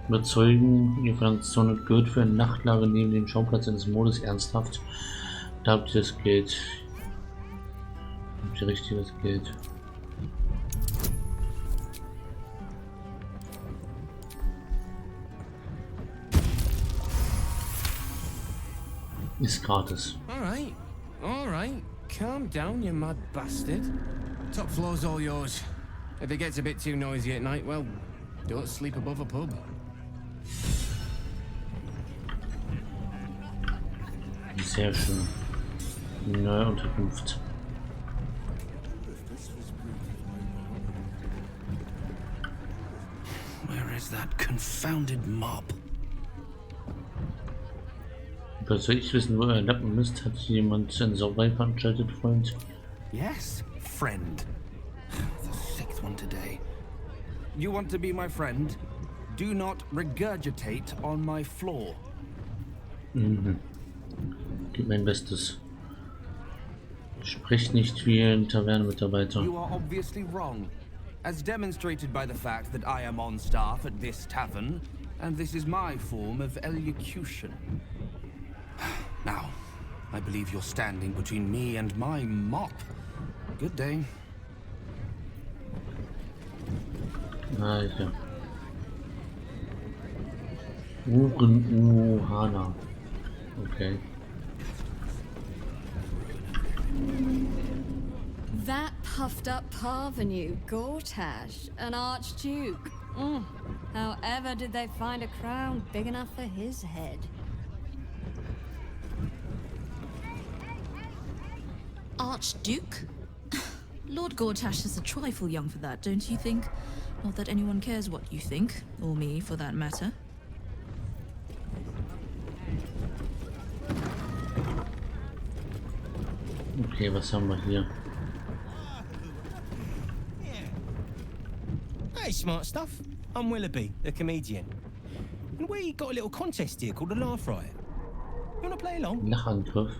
Überzeugen, ihr verlangt 200 Gold für ein Nachtlager neben dem Schauplatz eines Mordes. Ernsthaft? Da habt ihr das Geld. Habt ihr richtig das Geld. Ist gratis. Alright. Calm down, you mad bastard. Top floor's all yours. If it gets a bit too noisy at night, well, don't sleep above a pub. Sehr schön. Neue Unterkunft. Where is that confounded mob? Was soll ich wissen, wo er Lappen ist? Hat jemand eine Sauerei veranstaltet, Freund? Yes, friend. The sixth one today. You want to be my friend? Do not regurgitate on my floor. Mhm. Gib mein Bestes. Sprich nicht wie ein Tavernenmitarbeiter. You are obviously wrong, as demonstrated by the fact that I am on staff at this tavern, and this is my form of elocution. Now, I believe you're standing between me and my mop. Good day. Alter. Uhana. Okay. That puffed up parvenu, Gortash, an archduke. However did they find a crown big enough for his head? Archduke? Lord Gortash is a trifle young for that, don't you think? Not that anyone cares what you think, or me for that matter. Okay, was haben wir hier? Hey, smart stuff. I'm Willoughby, the comedian. And we got a little contest here called a Laugh Riot. You wanna play along? Lachangriff.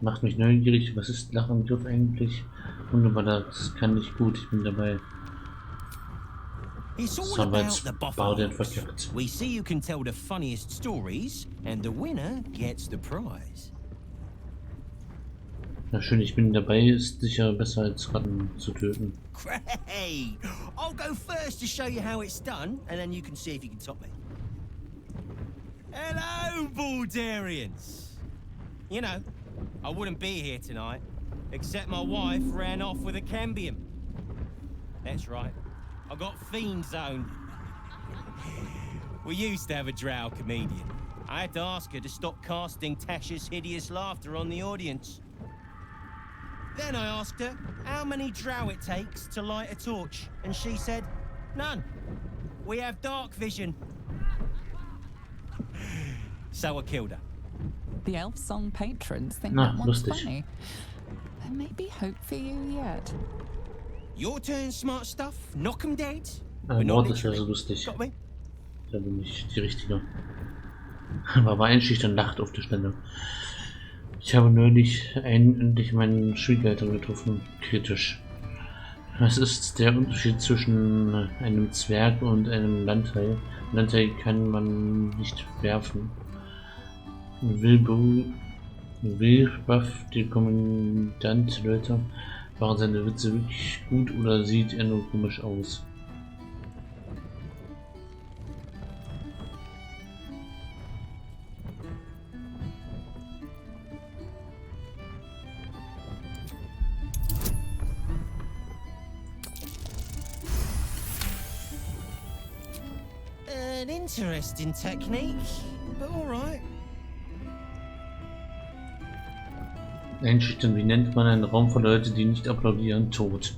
Macht mich neugierig. Was ist Lachangriff eigentlich? Wunderbar, das kann ich gut. Ich bin dabei. It's all about the Buffaloes. We see who can tell the funniest stories, and the winner gets the prize. Na schön, ich bin dabei. Ist sicher besser als Ratten zu töten. Great! I'll go first to show you how it's done, and then you can see if you can top me. Hello, Baldurians! You know, I wouldn't be here tonight, except my wife ran off with a cambium. That's right, I got fiend zoned. We used to have a drow comedian. I had to ask her to stop casting Tasha's hideous laughter on the audience. Then I asked her how many drow it takes to light a torch, and she said, none. We have dark vision. So I killed her. The Elfsong patrons think that one's funny. There may be hope for you yet. Your turn, smart stuff. Knock 'em dead. Mord ist ja so lustig. Da bin ich die Richtige. Aber einschüchtern lacht auf der Stelle. Ich habe neulich endlich meinen Schwiegereltern getroffen. Kritisch. Was ist der Unterschied zwischen einem Zwerg und einem Landhaie? Landhaie kann man nicht werfen. Wilbuff, der Kommandant, Leute, waren seine Witze wirklich gut oder sieht er nur komisch aus? An interesting technique, but all right. Einschüchtern, wie nennt man einen Raum voller Leute, die nicht applaudieren? Tot.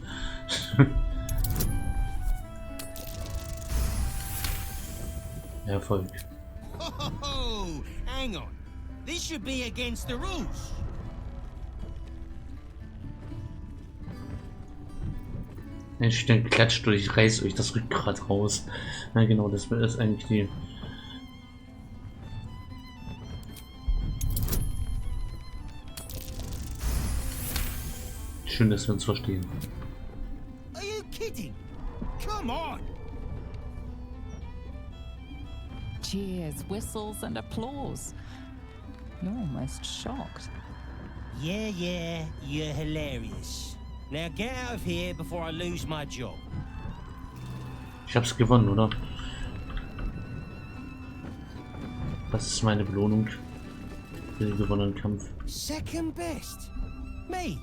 Erfolg. Oh, hang on. This should be against the rules. Einschüchtern, klatscht durch, reißt euch das Rückgrat raus. Na genau, das ist eigentlich die... Schön, dass wir uns verstehen. Are you kidding? Come on! Cheers, whistles, and applause. You're almost shocked. Yeah, you're hilarious. Now get out of here before I lose my job. Ich hab's gewonnen, oder? Das ist meine Belohnung für den gewonnenen Kampf. Second best? Me?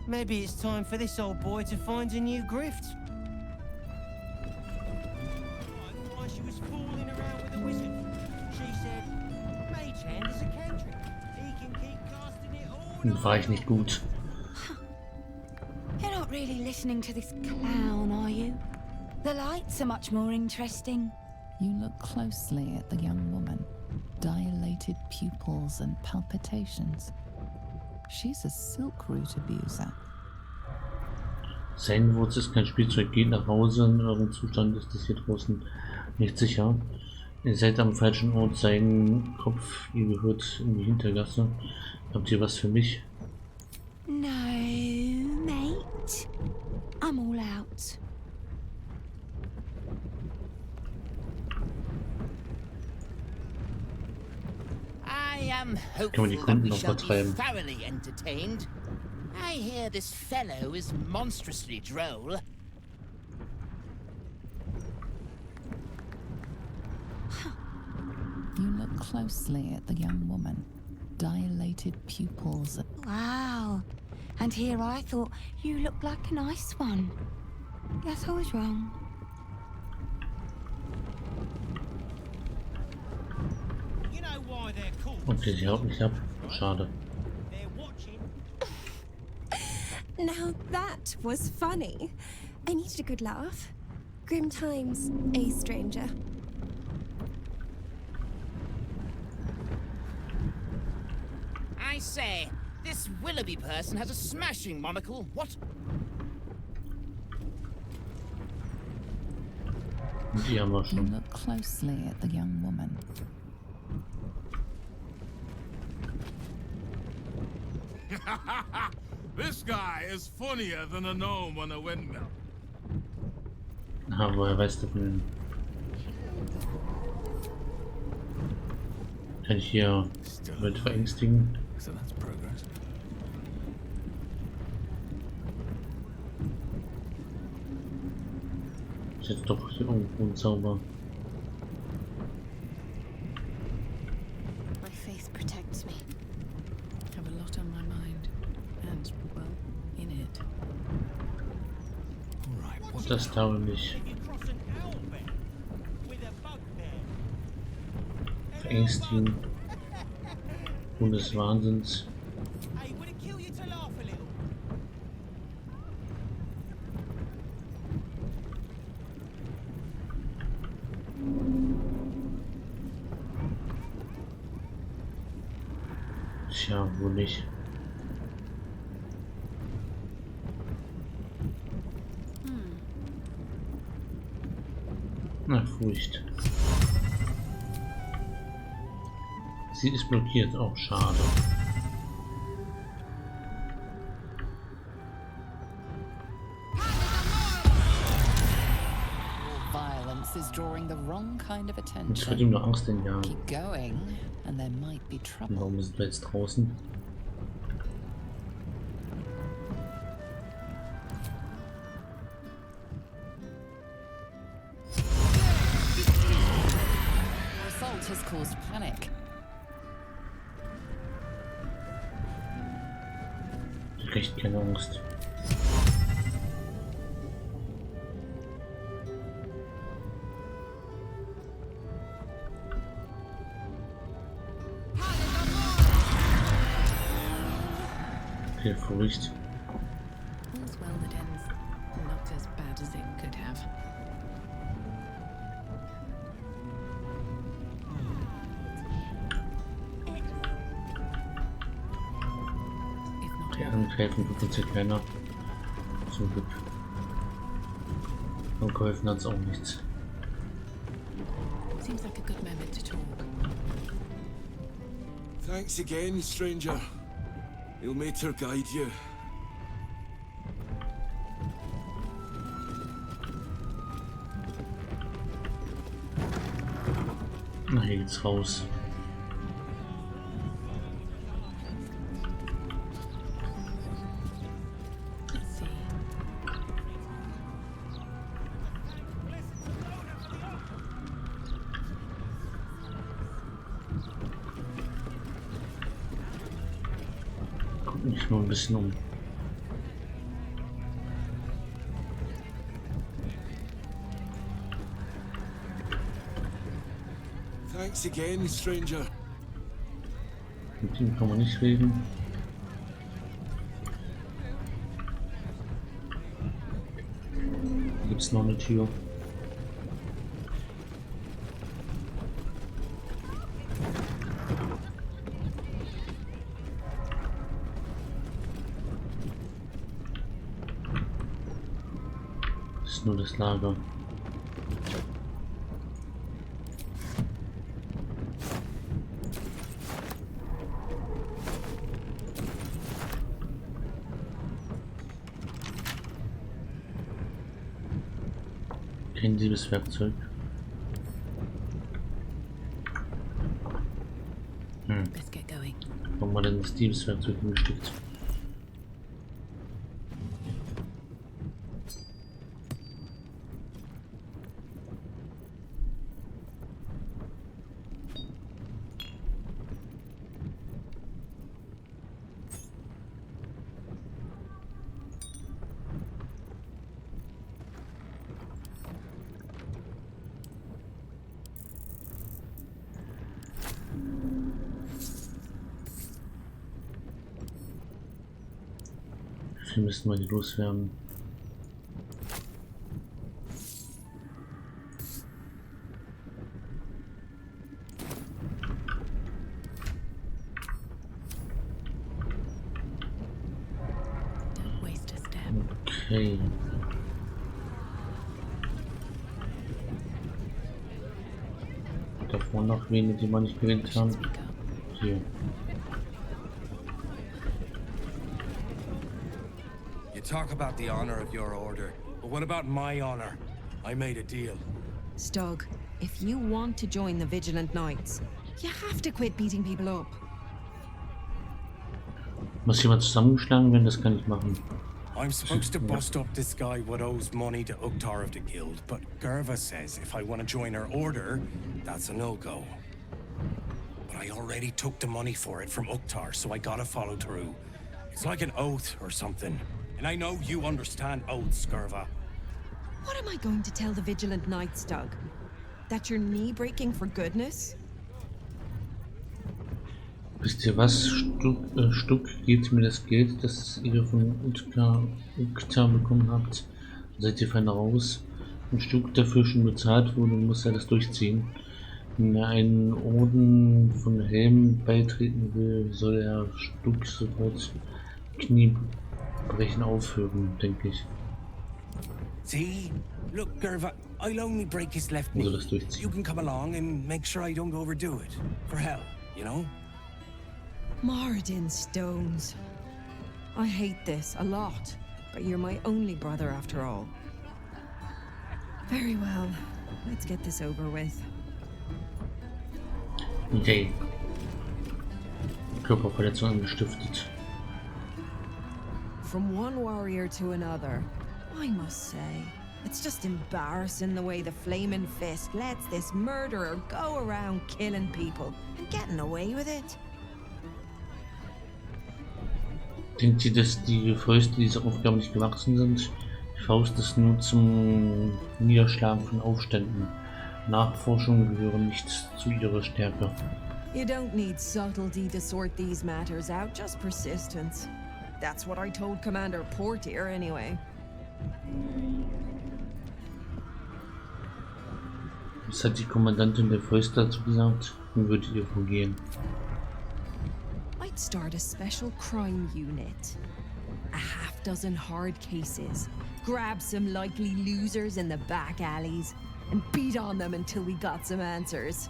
Maybe it's time for this old boy to find a new grift. While she was fooling around with the wizard, she said, Mage Hand is a cantrip. He can keep casting it all. War ich nicht gut. You're not really listening to this clown, are you? The lights are much more interesting. You look closely at the young woman. Dilated pupils and palpitations. She's a silk root abuser. Sein Wurz ist kein Spielzeug. Geht nach Hause. In eurem Zustand ist es hier draußen nicht sicher. Ihr seid am falschen Ort. Sein Kopf, ihr gehört in die Hintergasse. Habt ihr was für mich? No, mate. I'm all out. I am Kann man die hopeful that Kunden we noch shall be vertreiben? thoroughly entertained. I hear this fellow is monstrously droll. You look closely at the young woman. Dilated pupils. Wow. And here I thought you looked like a nice one. Guess I was wrong. You know why they're called? Okay, sie haut mich ab. Schade. They're watching. Now that was funny. I needed a good laugh. Grim times, a stranger. I say, this Willoughby person has a smashing monocle. What? Die haben wir You schon. look closely at the young woman. This guy is funnier than a gnome on a windmill. Ah, woher weißt du denn? Kann ich hier Leute verängstigen? So that's progress. Ist jetzt doch hier irgendwo ein Zauber. My faith protects me. I have a lot on my mind. And, well, in it. Das dauert nicht. Verängstigen. Und des Wahnsinns. Tja, wohl nicht. Na, Furcht. Sie ist blockiert, auch schade. This is drawing the wrong kind of Jetzt wird attention. ihm nur Angst in ja. Keep going, and there might be trouble. Warum sind wir jetzt draußen? The assault has caused panic. Ich krieg keine Angst. Okay, Furcht. All's well that ends not as bad as it could have. Die Angreifen tut uns ja keiner. Zum Glück. Und geholfen hat es auch nichts. Seems like a good moment to talk. Thanks again, stranger. Ilmater guide you. Na, hier geht's raus. Guck mich nur ein bisschen um. Thanks again, stranger. Mit ihm kann man nicht reden. Hier gibt's noch eine Tür. Das ist nur das Lager. Kein Diebeswerkzeug. Let's get going. Warum hat denn das Diebeswerkzeug hingesteckt? Wir müssen mal loswerden. Don't waste a step. Okay. Davor noch wen, die wir nicht gewinnt haben. Hier. Talk about the honor of your order, but what about my honor? I made a deal. Stug, if you want to join the Vigilant Knights, you have to quit beating people up. Muss jemand zusammengeschlagen werden? Das kann ich machen. I'm supposed to bust up this guy what owes money to Uktar of the Guild, but Gerva says if I want to join her order, that's a no-go. But I already took the money for it from Uktar, so I gotta follow through. It's like an oath or something. And I know you understand oaths, Gerva. What am I going to tell the Vigilant Knights, Stug? That you're knee-breaking for goodness? Wisst ihr was? Stuck gebt mir das Geld, das ihr von Uktar bekommen habt. Seid ihr fein raus. Ein Stuck dafür schon bezahlt wurde, muss er das durchziehen. Wenn er einen Orden von Helm beitreten will, soll er Stuck sofort Kniebrechen aufhören, denke ich. See? Look, Gerva, I'll only break his left knee. You can come along and make sure I don't overdo it. For hell, you know? Moradin stones. I hate this a lot, but you're my only brother after all. Very well. Let's get this over with. Okay. Körperverletzung angestiftet. From one warrior to another, I must say, it's just embarrassing the way the Flaming Fist lets this murderer go around killing people and getting away with it. Denkt ihr, dass die Fäuste dieser Aufgabe nicht gewachsen sind? Die Faust ist nur zum Niederschlagen von Aufständen. Nachforschungen gehören nicht zu ihrer Stärke. You don't need subtlety to sort these matters out, just persistence. That's what I told Commander Portier anyway. Was hat die Kommandantin der Fäuste dazu gesagt? Wie würdet ihr vorgehen? I'd start a special crime unit. A half-dozen hard cases. Grab some likely losers in the back alleys and beat on them until we got some answers.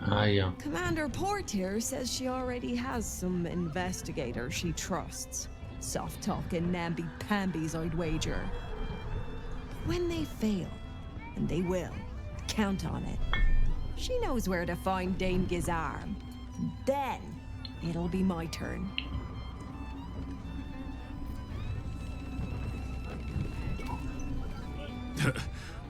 Ah ja. Commander Portier says she already has some investigators she trusts. Soft-talking namby-pambies, I'd wager. When they fail, and they will, count on it. She knows where to find Dame Gizarm. Then, it'll be my turn.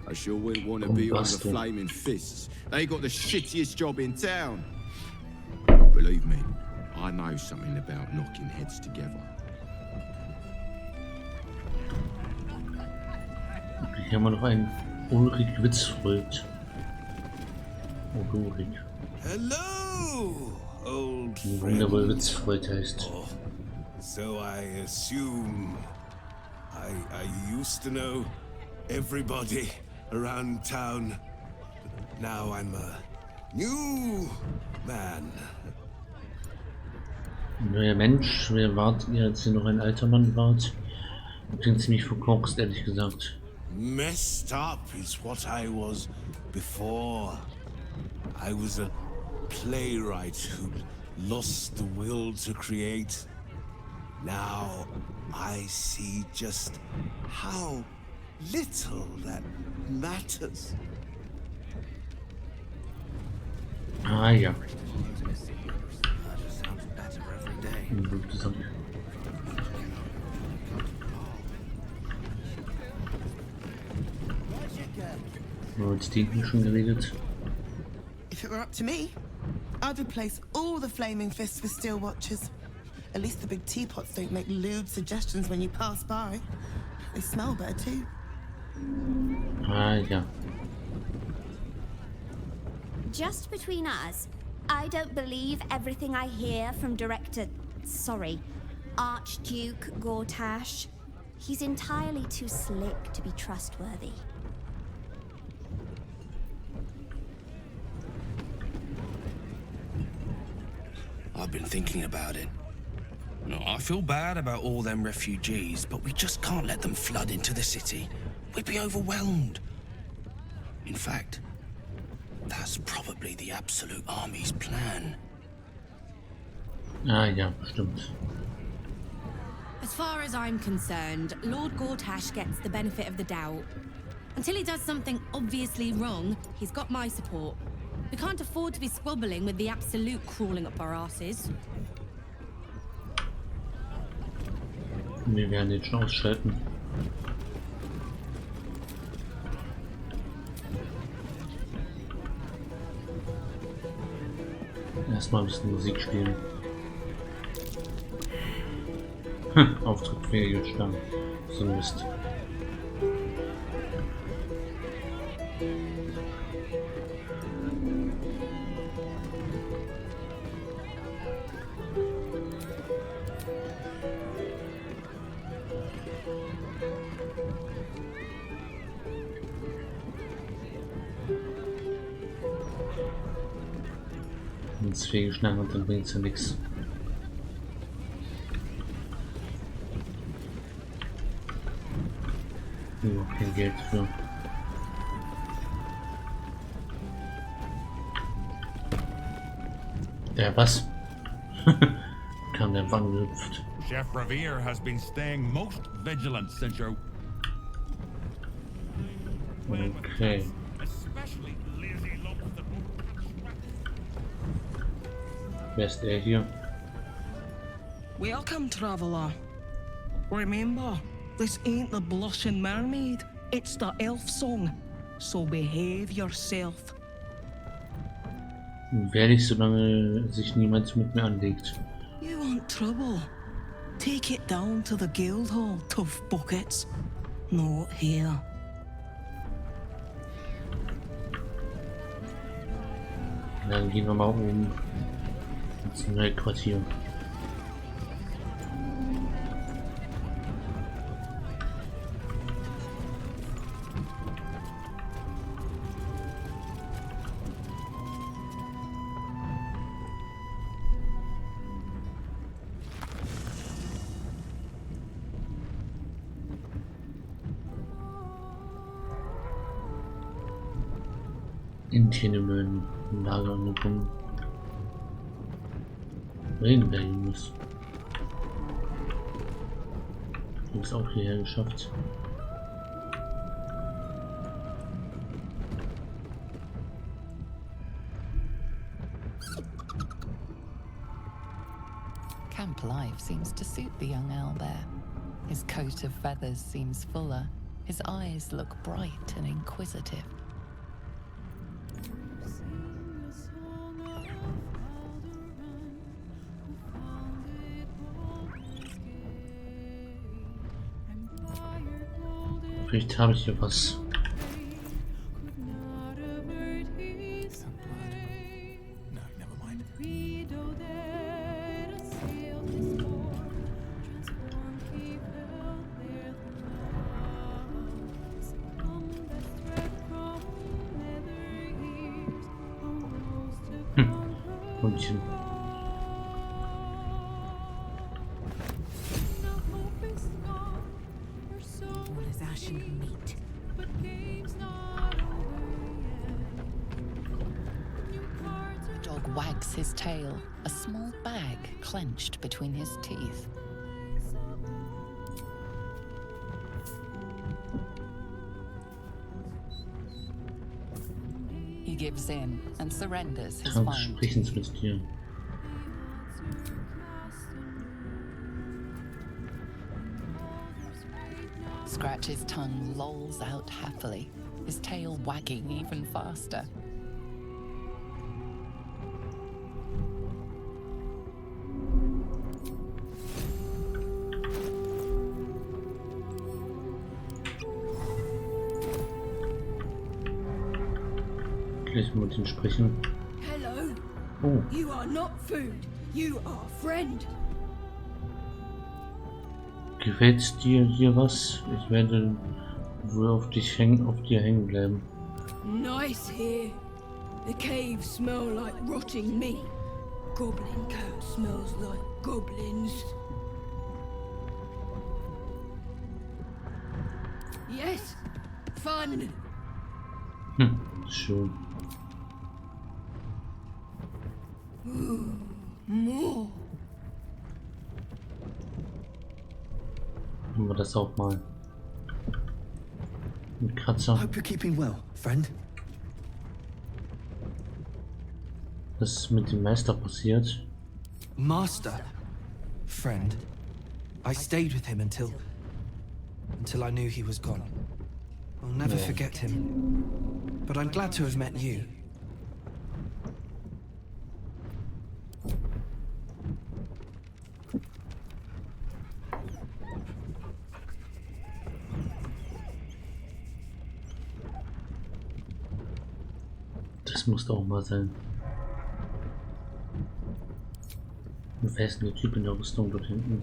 I sure wouldn't want to be on the Flaming Fists. They got the shittiest job in town. Believe me, I know something about knocking heads together. Hier haben wir noch einen Ulrich Witzfreud. Oh, Ulrich. Hello, old friend. Wunderbar Witzfreud heißt. Oh, so I assume I used to know everybody around town. But now I'm a new man. Neuer Mensch, wer wart ihr, als ihr noch ein alter Mann wart? Klingt ziemlich verkorkst, ehrlich gesagt. Messed up is what I was before. I was a playwright who lost the will to create. Now I see just how little that matters. Ah ja. Jetzt den schon geredet. If it were up to me, I'd replace all the Flaming Fists with Steel Watchers. At least the big teapots don't make lewd suggestions when you pass by. They smell better too. Ah ja. Just between us, I don't believe everything I hear from Archduke Gortash. He's entirely too slick to be trustworthy. I've been thinking about it. No, I feel bad about all them refugees, but we just can't let them flood into the city. We'd be overwhelmed. In fact, that's probably the Absolute Army's plan. Ah ja, stimmt. As far as I'm concerned, Lord Gortash gets the benefit of the doubt. Until he does something obviously wrong, he's got my support. We can't afford to be squabbling with the Absolute crawling up our asses. Wir werden den schon ausschalten. Erstmal ein bisschen Musik spielen. Auftritt fehlgeschlagen. So ein Mist. Wenn es fehlgeschlagen hat, dann bringt es ja nichts. Kein Geld für. Der was? Kam der Wann gehüpft. Chef Revere has been staying most vigilant since your... Okay. Wer ist der hier? Welcome, traveler. Remember, this ain't the blushing mermaid. It's the elf song. So behave yourself. Werde ich, solange sich niemand mit mir anlegt. You want trouble? Take it down to the guild hall, tough buckets. Not here. Dann gehen wir mal oben ins neue Quartier. Interne Mühlen, Lager angekommen. Reden der Jungs. Du hast auch hierher geschafft. Camp life seems to suit the young owl there. His coat of feathers seems fuller. His eyes look bright and inquisitive. Vielleicht habe ich hier was. Hundchen. Dog wags his tail, a small bag clenched between his teeth. He gives in and surrenders his find. Scratch's tongue lolls out happily, his tail wagging even faster. Gleich mit ihm sprechen. Hello. Oh. You are not food. You are friend. Gefällt's dir hier was? Ich werde wohl auf dir hängen bleiben. Nice here. The caves smell like rotting meat. Goblin coat smells like goblins. Yes, fun. Schön. More. Haben wir das auch mal. Ein Kratzer. Hope you're keeping well, friend. Was ist mit dem Meister passiert? Master? Friend. I stayed with him until I knew he was gone. I'll never forget him. But I'm glad to have met you. Das muss auch mal sein. Wer ist denn der Typ in der Rüstung dort hinten?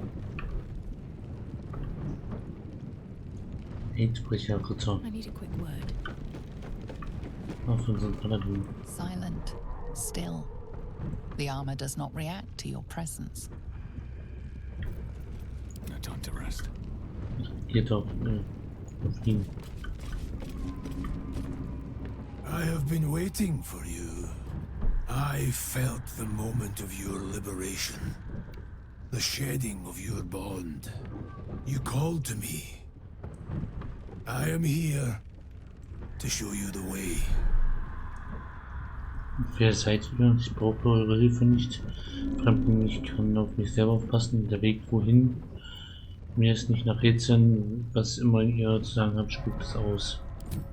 Einsprecher, Ritter. I need a quick word. Auf unseren Paladin. Silent, still. The armor does not react to your presence. No time to rest. Geht auf ihn. I have been waiting for you. I felt the moment of your liberation. The shedding of your bond. You called to me. I am here to show you the way. Wer seid ihr? Ich brauche eure Hilfe nicht. Fremden, ich kann auf mich selber aufpassen. Der Weg wohin? Mir ist nicht nach Rätseln. Was immer ihr zu sagen habt, spuckt es aus.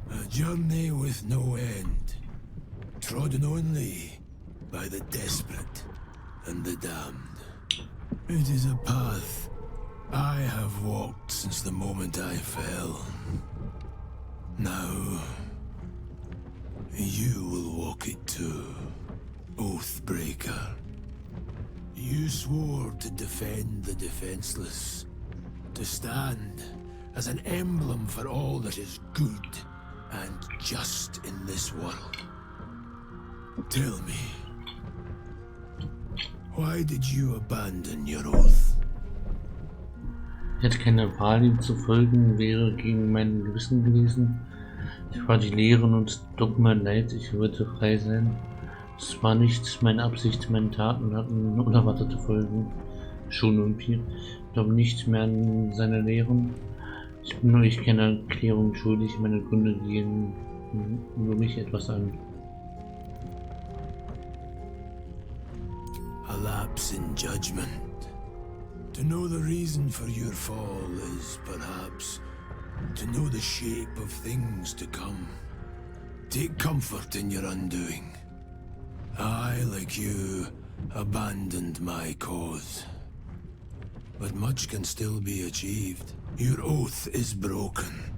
A journey with no end, trodden only by the desperate and the damned. It is a path I have walked since the moment I fell. Now, you will walk it too, Oathbreaker. You swore to defend the defenseless, to stand as an emblem for all that is good and just in this world. Tell me, why did you abandon your oath? Ich hätte keine Wahl, ihm zu folgen, wäre gegen mein Gewissen gewesen. Ich war die Lehren und Dogma leid, ich wollte frei sein. Es war nicht meine Absicht, meine Taten hatten unerwartete Folgen. Schon irgendwie. Ich glaube nicht mehr an seine Lehren. Ich bin euch keine Erklärung schuldig, meine Gründe gehen nur mich etwas an. A lapse in judgment. To know the reason for your fall is perhaps to know the shape of things to come. Take comfort in your undoing. I, like you, abandoned my cause. But much can still be achieved. Your oath is broken.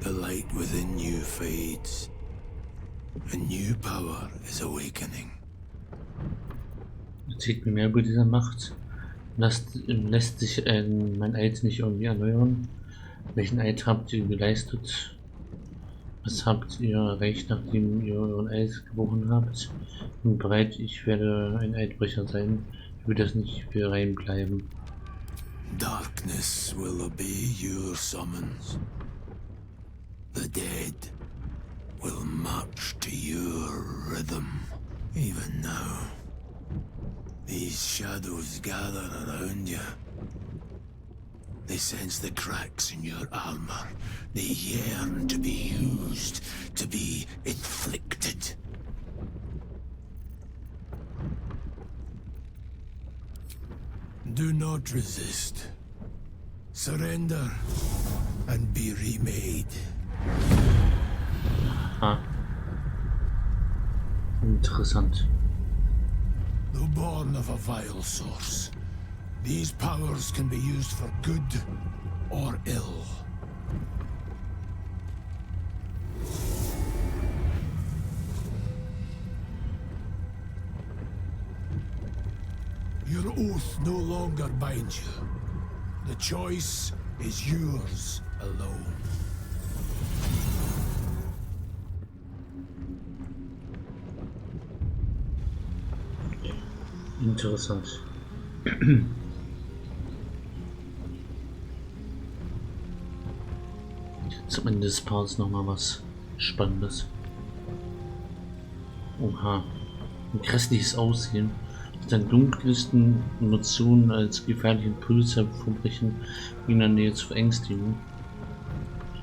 The light within you fades. A new power is awakening. Erzählt mir mehr über diese Macht. Lässt sich mein Eid nicht irgendwie erneuern? Welchen Eid habt ihr geleistet? Was habt ihr erreicht, nachdem ihr euren Eid gebrochen habt? Ich bin bereit, ich werde ein Eidbrecher sein. Ich will das nicht für rein bleiben. Darkness will obey your summons. The dead will march to your rhythm. Even now, these shadows gather around you. They sense the cracks in your armor. They yearn to be used, to be inflicted. Do not resist. Surrender and be remade. Ah. Interessant. Though born of a vile source, these powers can be used for good or ill. Your oath no longer binds you. The choice is yours alone. Interessant. Zum Ende des Parts nochmal was Spannendes. Oha. Ein grässliches Aussehen. Seine dunkelsten Emotionen als gefährliche Impulse hervorbrechen, wie in der Nähe zu verängstigen.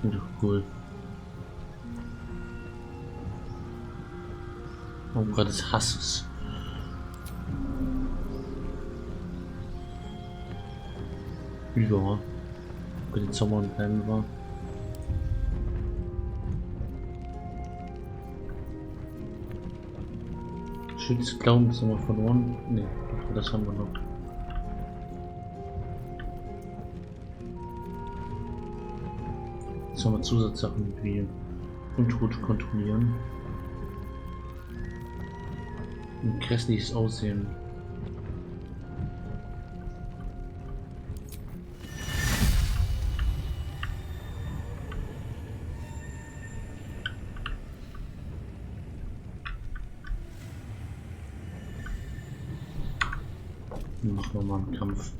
Klingt doch cool. Aura des Hasses. Ja. Bei den Sommern bleiben war. Schild des Glaubens haben wir verloren. Ne, das haben wir noch. Jetzt haben wir Zusatzsachen wie Untot kontrollieren. Ein grässliches Aussehen. Machen wir mal einen Kampf.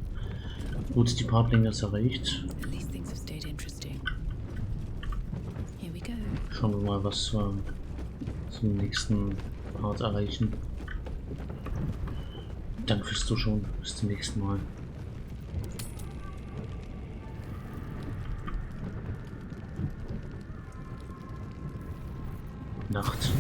Gut, die Partlänge ist erreicht. Schauen wir mal, was wir zum nächsten Part erreichen. Danke fürs Zuschauen. Bis zum nächsten Mal. Nacht.